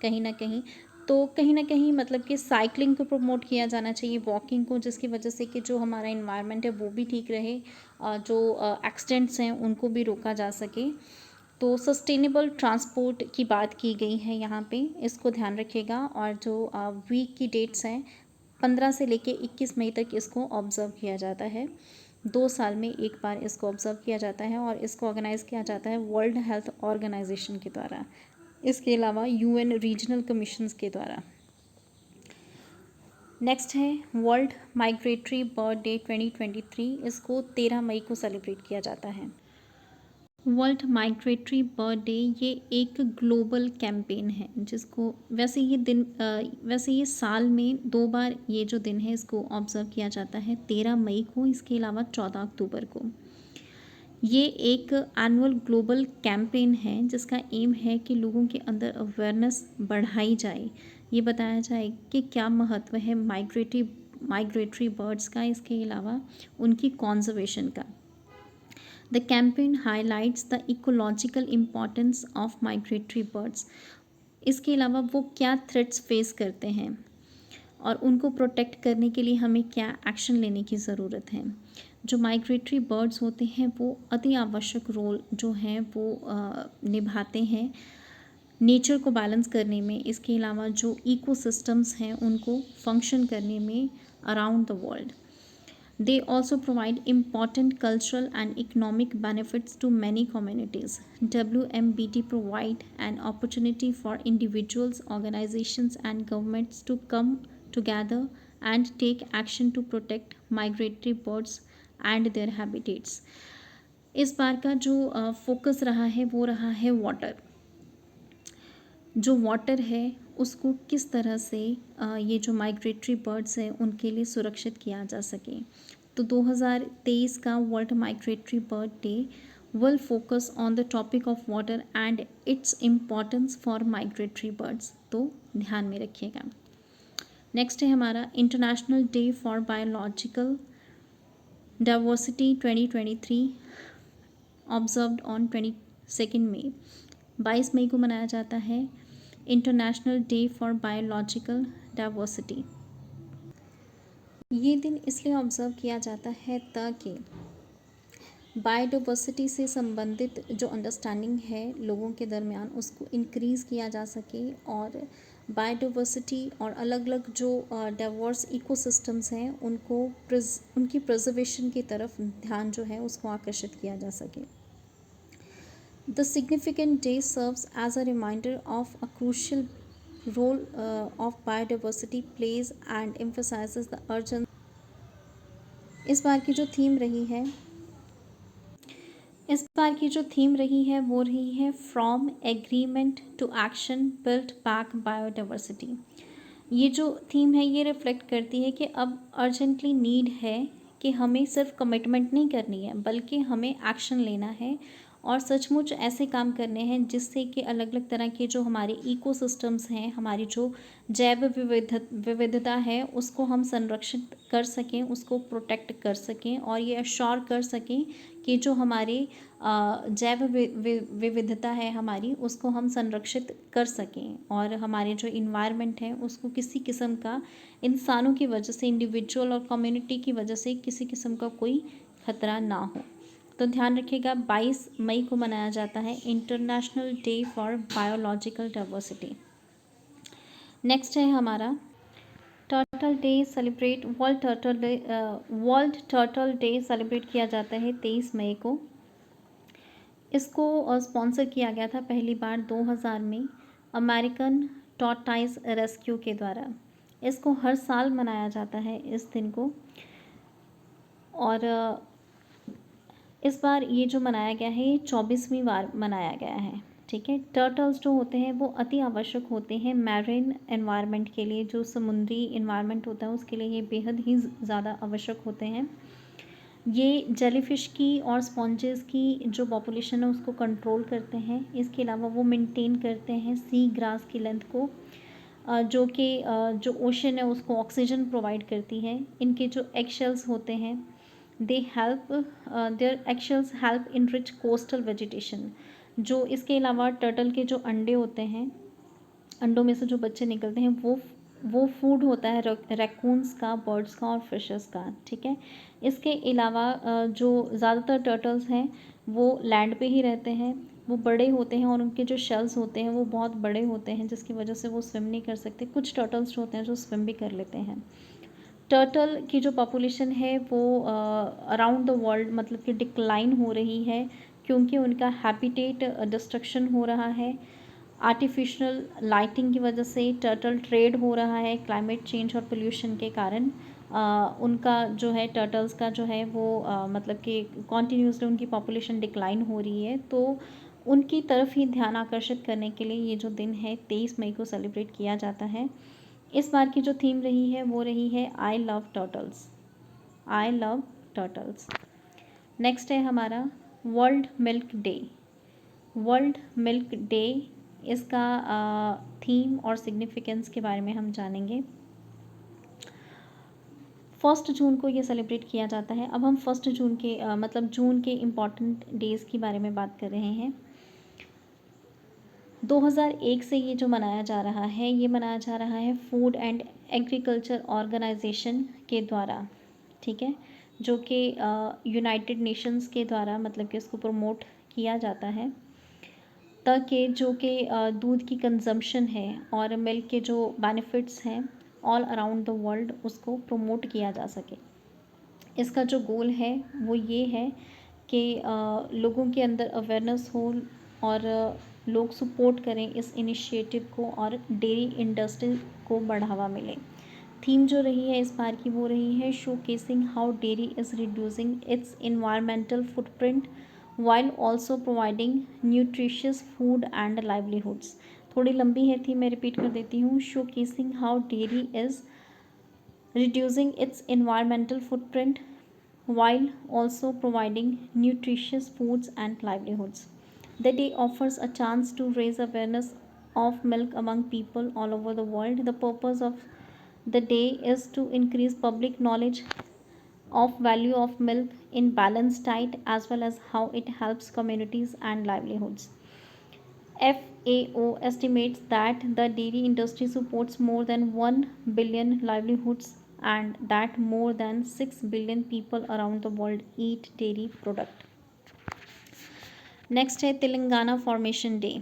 कहीं ना कहीं। तो कहीं ना कहीं मतलब कि साइकिलिंग को प्रमोट किया जाना चाहिए, वॉकिंग को, जिसकी वजह से कि जो हमारा इन्वायरमेंट है वो भी ठीक रहे, जो एक्सीडेंट्स हैं उनको भी रोका जा सके। तो सस्टेनेबल ट्रांसपोर्ट की बात की गई है यहाँ पे, इसको ध्यान रखिएगा। और जो वीक की डेट्स हैं 15 से लेके 21 मई तक इसको ऑब्ज़र्व किया जाता है। 2 साल में एक बार इसको ऑब्ज़र्व किया जाता है और इसको ऑर्गेनाइज़ किया जाता है वर्ल्ड हेल्थ ऑर्गेनाइजेशन के द्वारा, इसके अलावा यूएन रीजनल कमीशंस के द्वारा। नेक्स्ट है वर्ल्ड माइग्रेटरी बर्ड डे 2023। इसको 13 मई को सेलिब्रेट किया जाता है। वर्ल्ड माइग्रेटरी बर्ड डे ये एक ग्लोबल कैंपेन है, जिसको वैसे ये साल में 2 बार ये जो दिन है इसको ऑब्ज़र्व किया जाता है, 13 मई को, इसके अलावा 14 अक्टूबर को। ये एक एनुअल ग्लोबल कैंपेन है जिसका एम है कि लोगों के अंदर अवेयरनेस बढ़ाई जाए, ये बताया जाए कि क्या महत्व है माइग्रेटरी बर्ड्स का, इसके अलावा उनकी कॉन्जर्वेशन का। The campaign highlights the ecological importance of migratory birds. इसके अलावा वो क्या थ्रेट्स फेस करते हैं और उनको प्रोटेक्ट करने के लिए हमें क्या एक्शन लेने की ज़रूरत है। जो माइग्रेटरी बर्ड्स होते हैं वो अति आवश्यक रोल जो है वो निभाते हैं नेचर को बैलेंस करने में, इसके अलावा जो इकोसिस्टम्स हैं उनको फंक्शन करने में around the world. They also provide important cultural and economic benefits to many communities. WMBT provide an opportunity for individuals, organizations and governments to come together and take action to protect migratory birds and their habitats. इस बार का जो focus रहा है वो रहा है water. जो water है उसको किस तरह से ये जो माइग्रेटरी बर्ड्स हैं उनके लिए सुरक्षित किया जा सके। तो 2023 का world migratory bird day will focus on the topic of water and it's importance for migratory birds, तो ध्यान में रखिएगा। नेक्स्ट है हमारा international day for biological diversity 2023 observed on 22 मई। 22 मई को मनाया जाता है international day for biological diversity. ये दिन इसलिए ऑब्ज़र्व किया जाता है ताकि बायोडाइवर्सिटी से संबंधित जो अंडरस्टैंडिंग है लोगों के दरमियान उसको इंक्रीज़ किया जा सके और बायोडाइवर्सिटी और अलग अलग जो डाइवर्स इकोसिस्टम्स हैं उनकी प्रिजर्वेशन की तरफ ध्यान जो है उसको आकर्षित किया जा सके। The significant day serves as a reminder of a crucial role of biodiversity pledge and emphasises the urgency. इस बार की जो थीम रही है वो रही है from agreement to action build back biodiversity. ये जो थीम है ये रिफ्लेक्ट करती है कि अब अर्जेंटली नीड है कि हमें सिर्फ कमिटमेंट नहीं करनी है बल्कि हमें एक्शन लेना है और सचमुच ऐसे काम करने हैं जिससे कि अलग अलग तरह के जो हमारे इकोसिस्टम्स हैं, हमारी जो जैव विविधता है उसको हम संरक्षित कर सकें, उसको प्रोटेक्ट कर सकें और ये अश्योर कर सकें कि जो हमारे जैव विविधता है हमारी उसको हम संरक्षित कर सकें और हमारे जो इन्वायरमेंट है उसको किसी किस्म का इंसानों की वजह से, इंडिविजुअल और कम्युनिटी की वजह से किसी किस्म का कोई खतरा ना हो। तो ध्यान रखिएगा 22 मई को मनाया जाता है international day for biological diversity. Next है हमारा turtle day celebrate world turtle day celebrate किया जाता है 23 मई को। इसको स्पॉन्सर किया गया था पहली बार 2000 में अमेरिकन टॉर्टाइज रेस्क्यू के द्वारा। इसको हर साल मनाया जाता है इस दिन को और इस बार ये जो मनाया गया है ये 24वीं बार मनाया गया है। ठीक है, टर्टल्स जो होते हैं वो अति आवश्यक होते हैं मैरीन एनवायरनमेंट के लिए, जो समुद्री एनवायरनमेंट होता है उसके लिए ये बेहद ही ज़्यादा आवश्यक होते हैं। ये जेलीफिश की और स्पॉन्जेस की जो पॉपुलेशन है उसको कंट्रोल करते हैं। इसके अलावा वो मेंटेन करते हैं सी ग्रास की लेंथ को जो कि जो ओशन है उसको ऑक्सीजन प्रोवाइड करती है। इनके जो एग शेल्स होते हैं they help their egg shells help in rich coastal vegetation. जो इसके अलावा टर्टल के जो अंडे होते हैं, अंडों में से जो बच्चे निकलते हैं वो फूड होता है रैकून्स का, बर्ड्स का और फिशेस का। ठीक है, इसके अलावा जो ज़्यादातर टर्टल्स हैं वो लैंड पे ही रहते हैं, वो बड़े होते हैं और उनके जो शेल्स होते हैं वो बहुत बड़े होते हैं जिसकी वजह से वो स्विम नहीं कर सकते। कुछ टर्टल्स जो होते हैं जो स्विम भी कर लेते हैं। टर्टल की जो पॉपुलेशन है वो अराउंड द वर्ल्ड मतलब कि डिक्लाइन हो रही है क्योंकि उनका हैबिटेट डिस्ट्रक्शन हो रहा है। आर्टिफिशियल लाइटिंग की वजह से टर्टल ट्रेड हो रहा है, क्लाइमेट चेंज और पोल्यूशन के कारण उनका जो है टर्टल्स का जो है वो मतलब कि कॉन्टीन्यूसली उनकी पॉपुलेशन डिक्लाइन हो रही है। तो उनकी तरफ ही ध्यान आकर्षित करने के लिए ये जो दिन है 23 मई को सेलिब्रेट किया जाता है। इस बार की जो थीम रही है वो रही है I love turtles, I love turtles. Next है हमारा world milk day. World milk day, इसका थीम और सिग्निफिकेंस के बारे में हम जानेंगे। 1 जून को ये सेलिब्रेट किया जाता है। अब हम 1 जून के मतलब जून के इम्पॉर्टेंट डेज़ के बारे में बात कर रहे हैं। 2001 से ये जो मनाया जा रहा है ये मनाया जा रहा है फूड एंड एग्रीकल्चर ऑर्गेनाइजेशन के द्वारा। ठीक है, जो कि यूनाइटेड नेशंस के द्वारा मतलब कि इसको प्रमोट किया जाता है ताकि जो कि दूध की कंजम्पशन है और मिल्क के जो बेनिफिट्स हैं ऑल अराउंड द वर्ल्ड उसको प्रमोट किया जा सके। इसका जो गोल है वो ये है कि लोगों के अंदर अवेयरनेस हो और लोग सपोर्ट करें इस इनिशिएटिव को और डेयरी इंडस्ट्री को बढ़ावा मिले। थीम जो रही है इस बार की वो रही है showcasing how dairy is reducing it's environmental footprint while also providing nutritious food and livelihoods। थोड़ी लंबी है थी, मैं रिपीट कर देती हूँ। showcasing how dairy is reducing its environmental footprint while also providing nutritious foods and livelihoods। The day offers a chance to raise awareness of milk among people all over the world। The purpose of the day is to increase public knowledge of value of milk in balanced diet as well as how it helps communities and livelihoods। FAO estimates that the dairy industry supports more than 1 billion livelihoods and that more than 6 billion people around the world eat dairy product। Next है Telangana formation day.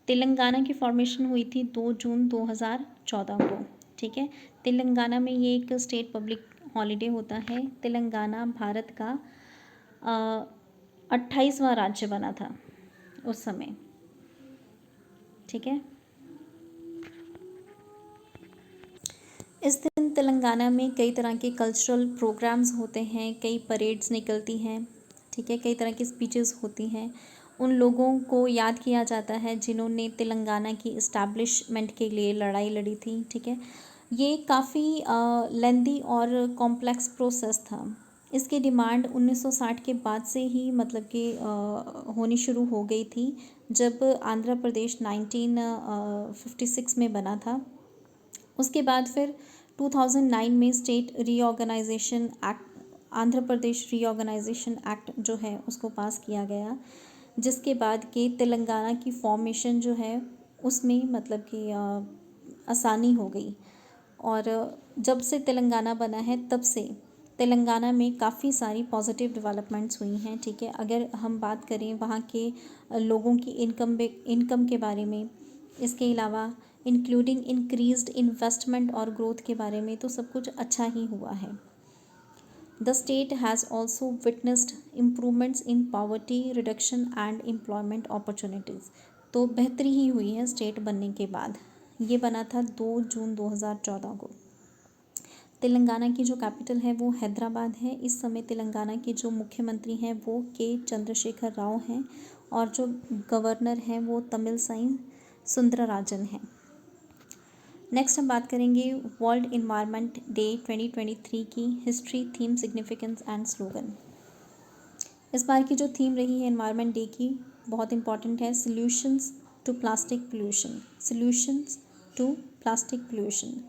Telangana की formation हुई थी 2 जून 2014 को। ठीक है, तेलंगाना में ये एक स्टेट पब्लिक हॉलीडे होता है। तेलंगाना भारत का 28वां राज्य बना था उस समय। ठीक है, इस दिन तेलंगाना में कई तरह के कल्चरल प्रोग्राम्स होते हैं, कई परेड्स निकलती हैं। ठीक है, कई तरह की स्पीचेस होती हैं। उन लोगों को याद किया जाता है जिन्होंने तेलंगाना की इस्टेब्लिशमेंट के लिए लड़ाई लड़ी थी। ठीक है, ये काफ़ी लेंदी और कॉम्प्लेक्स प्रोसेस था। इसकी डिमांड 1960 के बाद से ही मतलब कि होनी शुरू हो गई थी, जब आंध्र प्रदेश 1956 में बना था। उसके बाद फिर 2009 में state reorganisation act, Andhra Pradesh reorganisation act जो है उसको पास किया गया, जिसके बाद के तेलंगाना की फॉर्मेशन जो है उसमें मतलब कि आसानी हो गई। और जब से तेलंगाना बना है तब से तेलंगाना में काफ़ी सारी पॉजिटिव डेवलपमेंट्स हुई हैं। ठीक है, अगर हम बात करें वहाँ के लोगों की इनकम के बारे में, इसके अलावा इंक्लूडिंग इंक्रीज्ड इन्वेस्टमेंट और ग्रोथ के बारे में, तो सब कुछ अच्छा ही हुआ है। The state has also witnessed improvements in poverty reduction and employment opportunities. तो बेहतरी ही हुई है स्टेट बनने के बाद। ये बना था 2 जून 2014 को। तेलंगाना की जो कैपिटल है वो हैदराबाद है। इस समय तेलंगाना के जो मुख्यमंत्री हैं वो के चंद्रशेखर राव हैं, और जो गवर्नर हैं वो तमिलसाई सुंदरराजन हैं। नेक्स्ट हम बात करेंगे वर्ल्ड इन्वायरमेंट डे 2023 की history, theme, significance and slogan. इस बार की जो थीम रही है इन्वायरमेंट डे की, बहुत इंपॉर्टेंट है, solutions to plastic pollution. Solutions to plastic pollution.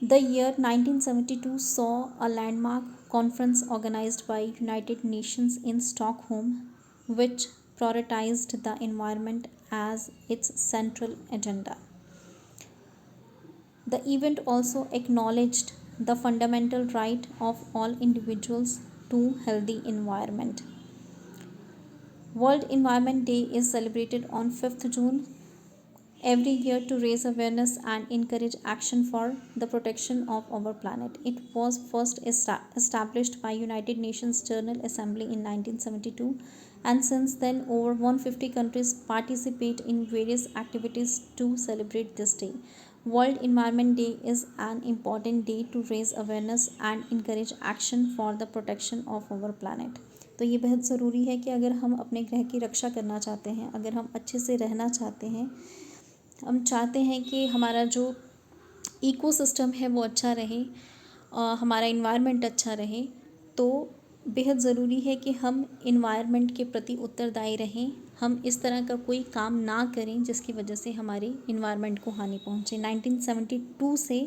The year 1972 saw a landmark conference organized by United Nations in Stockholm, which prioritized the environment as its central agenda. The event also acknowledged the fundamental right of all individuals to healthy environment. World Environment Day is celebrated on 5th June every year to raise awareness and encourage action for the protection of our planet. It was first established by United Nations General Assembly in 1972, and since then over 150 countries participate in various activities to celebrate this day. World Environment Day is an important day to raise awareness and encourage action for the protection of our planet. तो ये बहुत ज़रूरी है कि अगर हम अपने ग्रह की रक्षा करना चाहते हैं, अगर हम अच्छे से रहना चाहते हैं, हम चाहते हैं कि हमारा जो इकोसिस्टम है वो अच्छा रहे, हमारा इन्वायरमेंट अच्छा रहे, तो बेहद ज़रूरी है कि हम इन्वायरमेंट के प्रति उत्तरदायी रहें। हम इस तरह का कोई काम ना करें जिसकी वजह से हमारे इन्वायरमेंट को हानि पहुंचे। 1972 से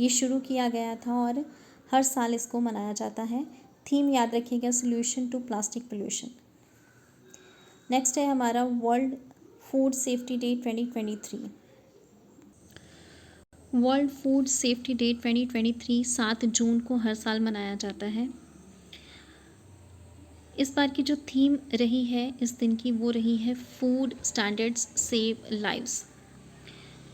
ये शुरू किया गया था और हर साल इसको मनाया जाता है। थीम याद रखिएगा, solution to plastic pollution. Next है हमारा world food safety day 2023। World food safety day 2023 7 जून को हर साल मनाया जाता है। इस बार की जो थीम रही है इस दिन की, वो रही है फूड स्टैंडर्ड्स सेव लाइव्स।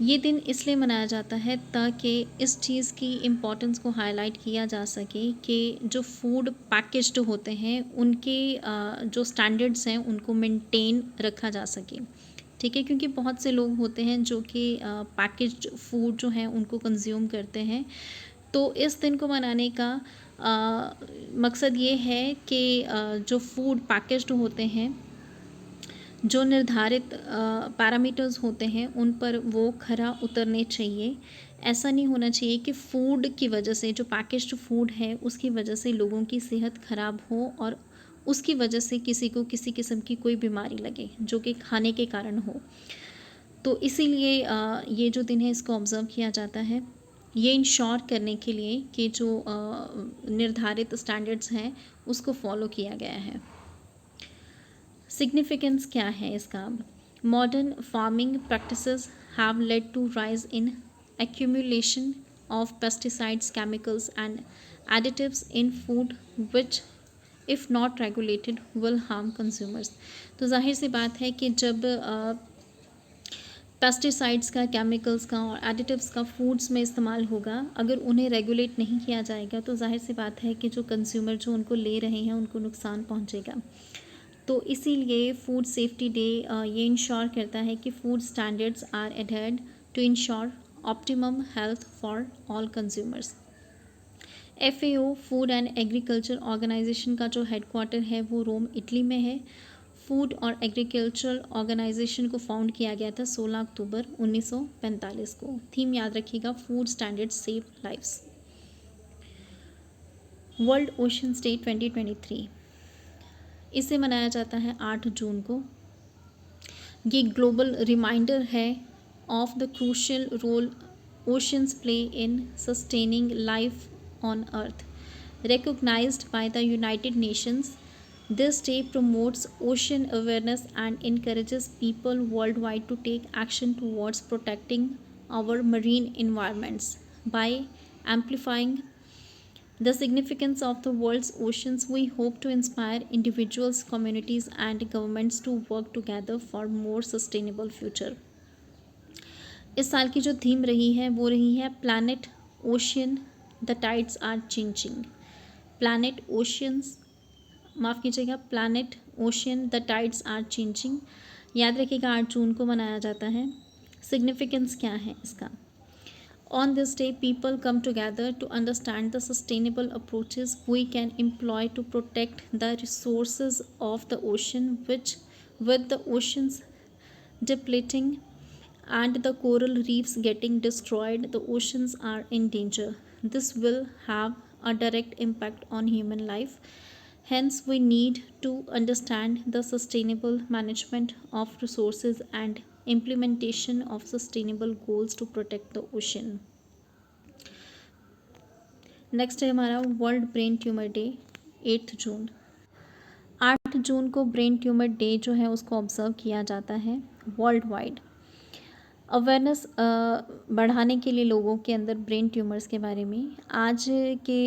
ये दिन इसलिए मनाया जाता है ताकि इस चीज़ की इम्पोर्टेंस को हाईलाइट किया जा सके कि जो फूड पैकेज्ड होते हैं उनके जो स्टैंडर्ड्स हैं उनको मेंटेन रखा जा सके। ठीक है, क्योंकि बहुत से लोग होते हैं जो कि पैकेज्ड फूड जो हैं उनको कंज्यूम करते हैं। तो इस दिन को मनाने का मकसद ये है कि जो फूड पैकेज्ड होते हैं, जो निर्धारित पैरामीटर्स होते हैं उन पर वो खरा उतरने चाहिए। ऐसा नहीं होना चाहिए कि फ़ूड की वजह से, जो पैकेज्ड फूड है उसकी वजह से लोगों की सेहत ख़राब हो और उसकी वजह से किसी को किसी किस्म की कोई बीमारी लगे जो कि खाने के कारण हो। तो इसीलिए ये जो दिन है इसको ऑब्ज़र्व किया जाता है, ये इंश्योर करने के लिए कि जो निर्धारित स्टैंडर्ड्स हैं उसको फॉलो किया गया है। सिग्निफिकेंस क्या है इसका? Modern farming practices have led to rise in accumulation of pesticides, chemicals and additives in food, which if not regulated will harm consumers. तो जाहिर सी बात है कि जब पेस्टिसाइड्स का, केमिकल्स का और एडिटिव्स का फूड्स में इस्तेमाल होगा, अगर उन्हें रेगुलेट नहीं किया जाएगा तो जाहिर सी बात है कि जो कंज्यूमर जो उनको ले रहे हैं उनको नुकसान पहुंचेगा। तो इसीलिए फूड सेफ्टी डे ये इंश्योर करता है कि food standards are adhered to ensure optimum health for all consumers. FAO food and agriculture organization का जो हेडक्वार्टर है वो रोम, इटली में है। फूड और एग्रीकल्चरल ऑर्गेनाइजेशन को फाउंड किया गया था 16 अक्टूबर 1945 को। थीम याद रखिएगा, food standards save lives. World oceans day 2023, इसे मनाया जाता है 8 जून को। ये ग्लोबल रिमाइंडर है of the crucial role oceans play in sustaining life on earth. Recognized by the United Nations, this day promotes ocean awareness and encourages people worldwide to take action towards protecting our marine environments. By amplifying the significance of the world's oceans, we hope to inspire individuals, communities, and governments to work together for more sustainable future. इस साल की जो theme रही है वो रही है planet ocean the tides are changing. Planet oceans, माफ़ कीजिएगा, planet ocean the tides are changing. याद रखिएगा 8 जून को मनाया जाता है। सिग्निफिकेंस क्या है इसका? On this day people come together to understand the sustainable approaches we can employ to protect the resources of the ocean which with the oceans depleting and the coral reefs getting destroyed, the oceans are in danger. This will have a direct impact on human life. Hence, we need to understand the sustainable management of resources and implementation of sustainable goals to protect the ocean. Next है हमारा world brain tumour day 8 जून। 8 जून को brain tumour day जो है उसको observe किया जाता है वर्ल्ड वाइड। अवेयरनेस बढ़ाने के लिए लोगों के अंदर ब्रेन ट्यूमर्स के बारे में। आज के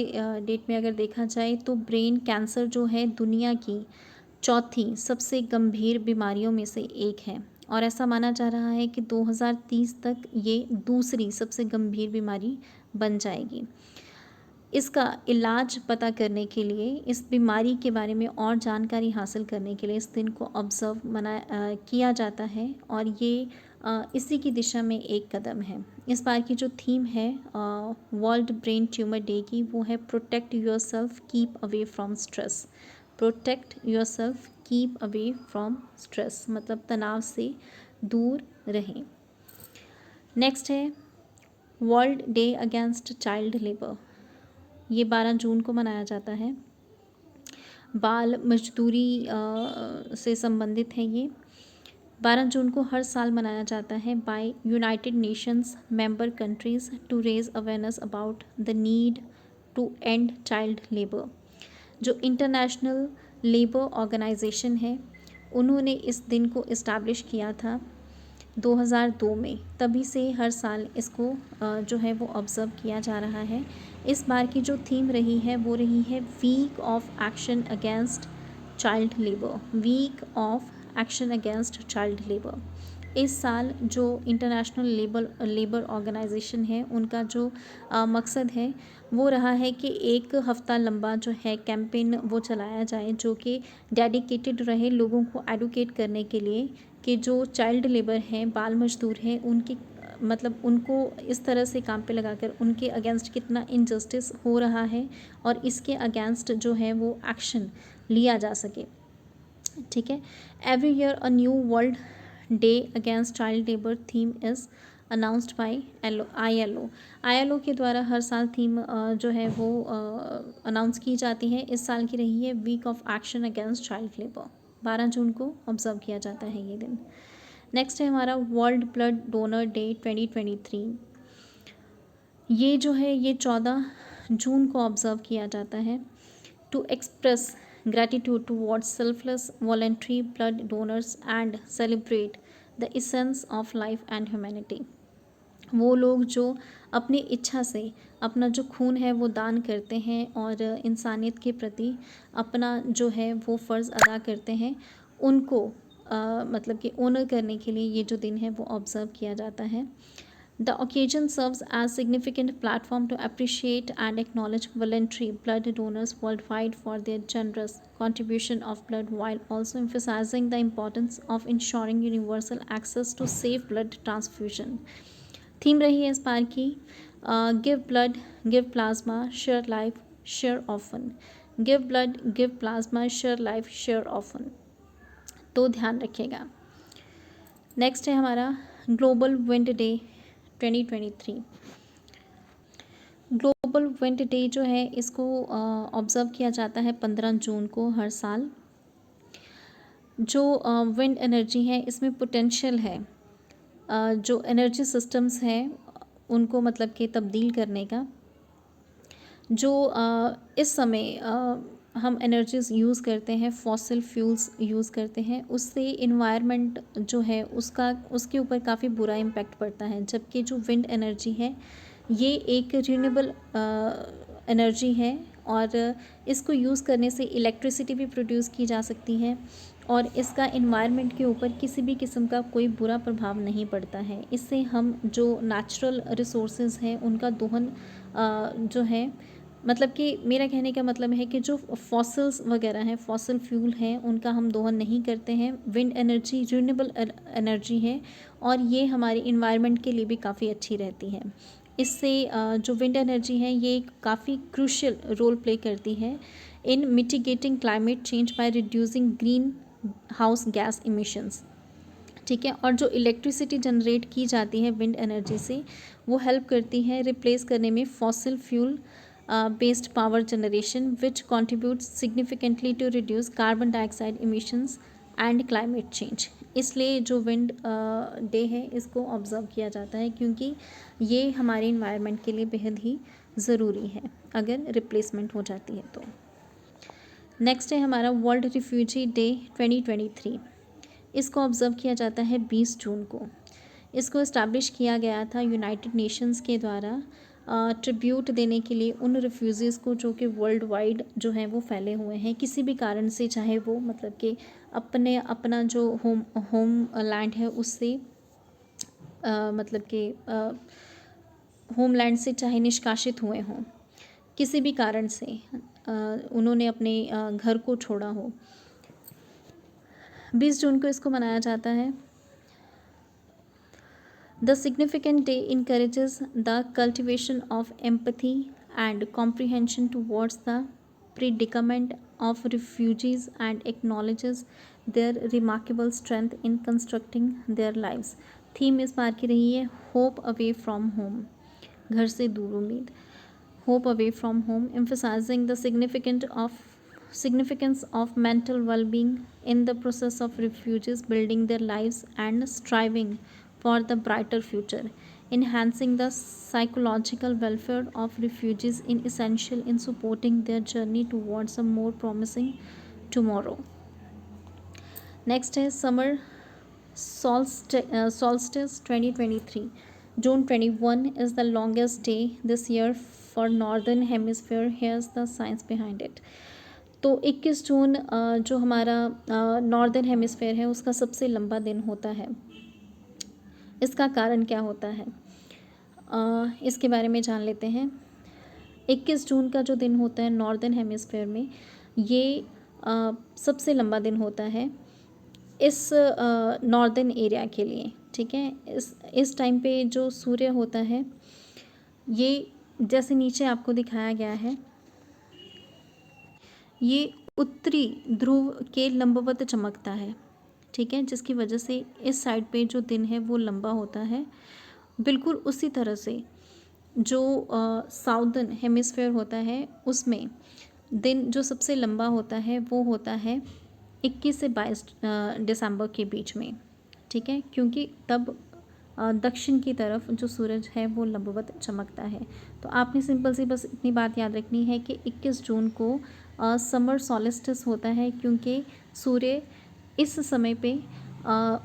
डेट में अगर देखा जाए तो ब्रेन कैंसर जो है दुनिया की चौथी सबसे गंभीर बीमारियों में से एक है और ऐसा माना जा रहा है कि 2030 तक ये दूसरी सबसे गंभीर बीमारी बन जाएगी। इसका इलाज पता करने के लिए, इस बीमारी के बारे में और जानकारी हासिल करने के लिए इस दिन को ऑब्ज़र्व किया जाता है और ये इसी की दिशा में एक कदम है। इस बार की जो थीम है वर्ल्ड ब्रेन ट्यूमर डे की वो है protect yourself keep away from stress. Protect yourself keep away from stress मतलब तनाव से दूर रहें। नेक्स्ट है world day against child labour. ये 12 जून को मनाया जाता है। बाल मजदूरी से संबंधित है ये। 12 जून को हर साल मनाया जाता है by United Nations member countries to raise awareness about the need to end child labour. जो इंटरनेशनल लेबर ऑर्गेनाइजेशन है उन्होंने इस दिन को इस्टेब्लिश किया था 2002 में, तभी से हर साल इसको जो है वो ऑब्ज़र्व किया जा रहा है। इस बार की जो थीम रही है वो रही है week of action against child labour. Week of action against child labour. इस साल जो इंटरनेशनल लेबर ऑर्गेनाइजेशन है उनका जो मकसद है वो रहा है कि 1 हफ़्ता लंबा जो है कैंपेन वो चलाया जाए जो कि डेडिकेटेड रहे लोगों को एडुकेट करने के लिए कि जो चाइल्ड लेबर हैं, बाल मजदूर हैं, उनकी मतलब उनको इस तरह से काम पे लगाकर उनके अगेंस्ट कितना इनजस्टिस हो रहा है और इसके अगेंस्ट जो है वो एक्शन लिया जा सके। ठीक है। Every year a new world day against child labour theme is announced by ILO के द्वारा हर साल थीम जो है वो अनाउंस की जाती है। इस साल की रही है week of action against child labour. 12 जून को ऑब्ज़र्व किया जाता है ये दिन। नेक्स्ट है हमारा वर्ल्ड ब्लड डोनर डे 2023। ये जो है ये 14 जून को ऑब्ज़र्व किया जाता है to express gratitude towards selfless voluntary blood donors and celebrate the essence of life and humanity। वो लोग जो अपनी इच्छा से अपना जो खून है वो दान करते हैं और इंसानियत के प्रति अपना जो है वो फ़र्ज़ अदा करते हैं, उनको मतलब कि ऑनर करने के लिए ये जो दिन है वो ऑब्ज़र्व किया जाता है। The occasion serves as significant platform to appreciate and acknowledge voluntary blood donors worldwide for their generous contribution of blood, while also emphasizing the importance of ensuring universal access to safe blood transfusion. Theme रही है इस बार की give blood give plasma share life share often. Give blood give plasma share life share often, तो ध्यान रखिएगा। Next है हमारा global wind day 2023। Global wind day जो है इसको ऑब्ज़र्व किया जाता है 15 जून को हर साल। जो विंड एनर्जी है इसमें पोटेंशियल है जो एनर्जी सिस्टम्स हैं उनको मतलब कि तब्दील करने का। जो इस समय हम एनर्जीज़ यूज़ करते हैं, फॉसिल फ्यूल्स यूज़ करते हैं, उससे इन्वायरमेंट जो है उसके ऊपर काफ़ी बुरा इम्पैक्ट पड़ता है। जबकि जो विंड एनर्जी है ये एक रिन्यूएबल एनर्जी है और इसको यूज़ करने से इलेक्ट्रिसिटी भी प्रोड्यूस की जा सकती है और इसका इन्वायरमेंट के ऊपर किसी भी किस्म का कोई बुरा प्रभाव नहीं पड़ता है। इससे हम जो नेचुरल रिसोर्सेज हैं उनका दोहन जो है, मतलब कि मेरा कहने का मतलब है कि जो फॉसिल्स वगैरह हैं, फॉसिल फ्यूल हैं, उनका हम दोहन नहीं करते हैं। विंड एनर्जी रिन्यूएबल एनर्जी है और ये हमारे इन्वायरमेंट के लिए भी काफ़ी अच्छी रहती है। इससे जो विंड एनर्जी है ये काफ़ी क्रूशियल रोल प्ले करती है in mitigating climate change by reducing greenhouse gas emissions. ठीक है, और जो इलेक्ट्रिसिटी जनरेट की जाती है विंड एनर्जी से वो हेल्प करती है रिप्लेस करने में fossil fuel based power generation which contributes significantly to reduce carbon dioxide emissions and climate change. इसलिए जो विंड डे है इसको ऑब्ज़र्व किया जाता है क्योंकि ये हमारे इन्वायरमेंट के लिए बेहद ही ज़रूरी है अगर रिप्लेसमेंट हो जाती है तो। नेक्स्ट है हमारा वर्ल्ड रिफ्यूजी डे 2023। इसको ऑब्ज़र्व किया जाता है 20 जून को। इसको इस्टेब्लिश किया गया था यूनाइटेड नेशंस के द्वारा ट्रिब्यूट देने के लिए उन रिफ्यूज़ीज़ को जो कि वर्ल्ड वाइड जो हैं वो फैले हुए हैं किसी भी कारण से, चाहे वो मतलब कि अपना जो होम लैंड है उससे मतलब कि होमलैंड से चाहे निष्कासित हुए हों, किसी भी कारण से उन्होंने अपने घर को छोड़ा हो। 20 जून को इसको मनाया जाता है। The significant day encourages the cultivation of empathy and comprehension towards the predicament of refugees and acknowledges their remarkable strength in constructing their lives. Theme इस बार की रही है होप अवे फ्रॉम होम, घर से दूर उम्मीद। Hope away from home, emphasizing the significance of mental well-being in the process of refugees building their lives and striving for the brighter future. Enhancing the psychological welfare of refugees is essential in supporting their journey towards a more promising tomorrow. Next है summer solstice 2023. June 21 is the longest day this year for northern hemisphere. Here's the science behind it. तो 21 जून जो हमारा northern hemisphere है उसका सबसे लंबा दिन होता है। इसका कारण क्या होता है इसके बारे में जान लेते हैं। 21 जून का जो दिन होता है नॉर्दर्न हेमिस्फेयर में ये सबसे लंबा दिन होता है इस नॉर्दर्न एरिया के लिए। ठीक है, इस टाइम पे जो सूर्य होता है ये जैसे नीचे आपको दिखाया गया है, ये उत्तरी ध्रुव के लंबवत चमकता है। ठीक है, जिसकी वजह से इस साइड पे जो दिन है वो लंबा होता है। बिल्कुल उसी तरह से जो साउदर्न हेमिस्फेयर होता है उसमें दिन जो सबसे लंबा होता है वो होता है 21 से 22 दिसंबर के बीच में। ठीक है, क्योंकि तब दक्षिण की तरफ जो सूरज है वो लंबवत चमकता है। तो आपने सिंपल सी बस इतनी बात याद रखनी है कि 21 जून को समर सॉलिस्टिस होता है क्योंकि सूर्य इस समय पे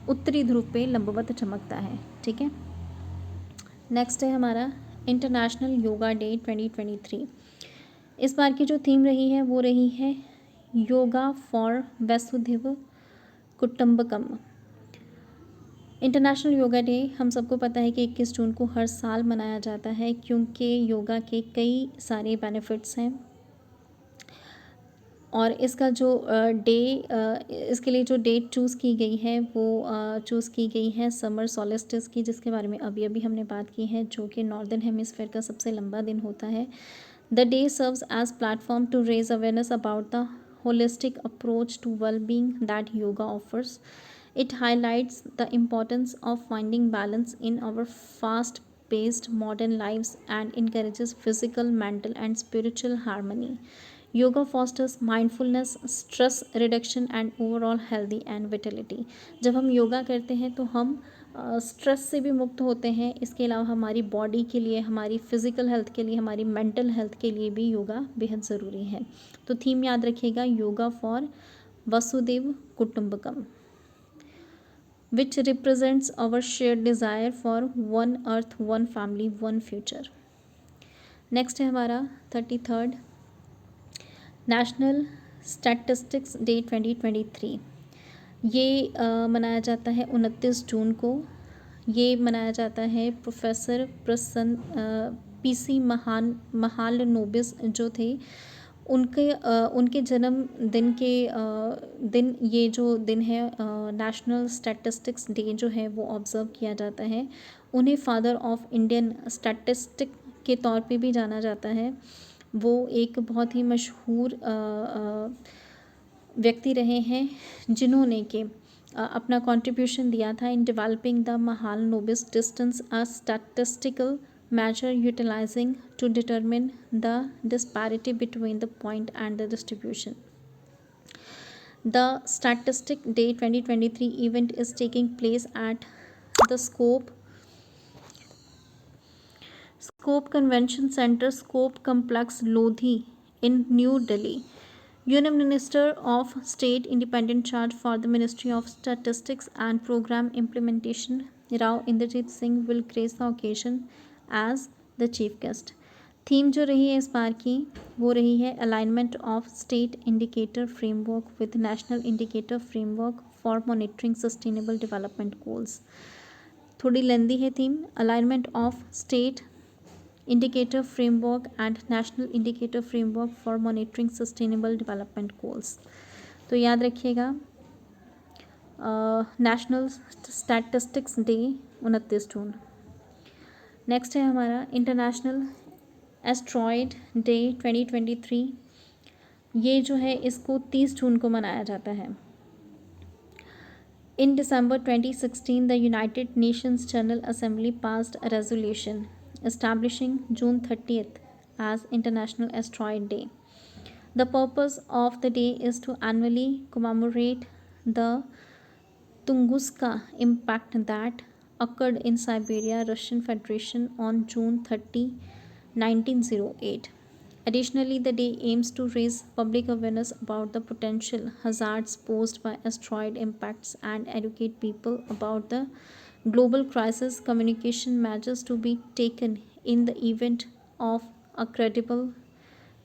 उत्तरी ध्रुव पे लंबवत चमकता है। ठीक है, नेक्स्ट है हमारा इंटरनेशनल योगा डे 2023। इस बार की जो थीम रही है वो रही है योगा फॉर वसुधैव कुटुंबकम। इंटरनेशनल योगा डे हम सबको पता है कि 21 जून को हर साल मनाया जाता है, क्योंकि योगा के कई सारे बेनिफिट्स हैं। और इसका जो इसके लिए जो डेट चूज़ की गई है वो चूज़ की गई है समर सॉलिस्टिस की, जिसके बारे में अभी अभी हमने बात की है, जो कि नॉर्दर्न हेमिस्फेयर का सबसे लंबा दिन होता है। The day serves as platform to raise awareness about the holistic approach to well-being that yoga offers. It highlights the importance of finding balance in our fast-paced modern lives and encourages physical, mental, and spiritual harmony. Yoga fosters mindfulness, stress reduction, and overall healthy and vitality. जब हम योगा करते हैं तो हम stress से भी मुक्त होते हैं। इसके अलावा हमारी बॉडी के लिए, हमारी फिज़िकल हेल्थ के लिए, हमारी मेंटल हेल्थ के लिए भी योगा बेहद ज़रूरी है। तो थीम याद रखिएगा, योगा फॉर वसुधैव कुटुंबकम, which represents our shared desire for one earth, one family, one future. Next है हमारा 33rd नेशनल स्टैटिस्टिक्स डे 2023। ये मनाया जाता है 29 जून को। ये मनाया जाता है प्रोफेसर पीसी महालनोबिस जो थे उनके जन्म दिन के दिन ये जो दिन है नेशनल स्टैटिस्टिक्स डे जो है वो ऑब्ज़र्व किया जाता है। उन्हें फादर ऑफ इंडियन स्टैटिस्टिक के तौर पे भी जाना जाता है। वो एक बहुत ही मशहूर व्यक्ति रहे हैं जिन्होंने कि अपना कंट्रीब्यूशन दिया था in developing the Mahalanobis distance a statistical measure utilizing to determine the disparity between the point and the distribution. The Statistic Day 2023 event is taking place at the Scope Convention Center, Scope Complex, Lodhi in New Delhi. Union Minister of State Independent Charge for the Ministry of Statistics and Program Implementation, Rao Inderjit Singh, will grace the occasion as the chief guest. Theme जो रही है इस बार की वो रही है alignment of state indicator framework with national indicator framework for monitoring sustainable development goals. थोड़ी लेंदी है theme, alignment of state indicator framework and national indicator framework for monitoring sustainable development goals. तो याद रखिएगा, नेशनल स्टैटिस्टिक्स डे 29 जून। Next है हमारा international asteroid day 2023। ये जो है इसको 30 जून को मनाया जाता है। इन December 2016 the United Nations general assembly passed a resolution establishing June 30th as International Asteroid Day. The purpose of the day is to annually commemorate the Tunguska impact that occurred in Siberia, Russian Federation on June 30, 1908. Additionally, the day aims to raise public awareness about the potential hazards posed by asteroid impacts and educate people about the global crisis communication measures to be taken in the event of a credible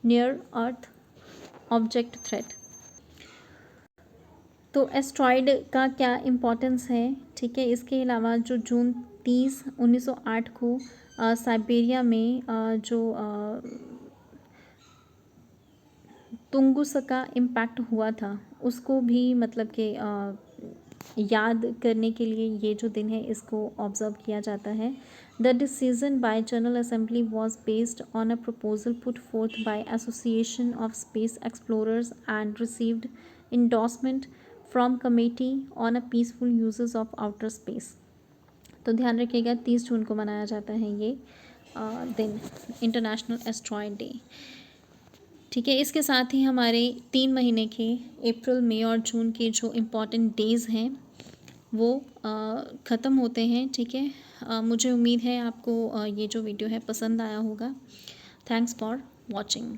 near-Earth object threat. तो asteroid का क्या importance है, ठीक है। इसके अलावा जो जून 30, 1908 को साइबेरिया में जो तुंगुस्का इम्पैक्ट हुआ था उसको भी मतलब कि याद करने के लिए ये जो दिन है इसको ऑब्ज़र्व किया जाता है। The decision by general assembly was based on a proposal put forth by association of space explorers and received endorsement from committee on a peaceful uses of outer space. तो ध्यान रखिएगा 30 जून को मनाया जाता है ये दिन, इंटरनेशनल एस्ट्रॉयड डे, ठीक है। इसके साथ ही हमारे 3 महीने के अप्रैल, मई और जून के जो इम्पॉर्टेंट डेज़ हैं वो ख़त्म होते हैं, ठीक है। मुझे उम्मीद है आपको ये जो वीडियो है पसंद आया होगा। Thanks for watching.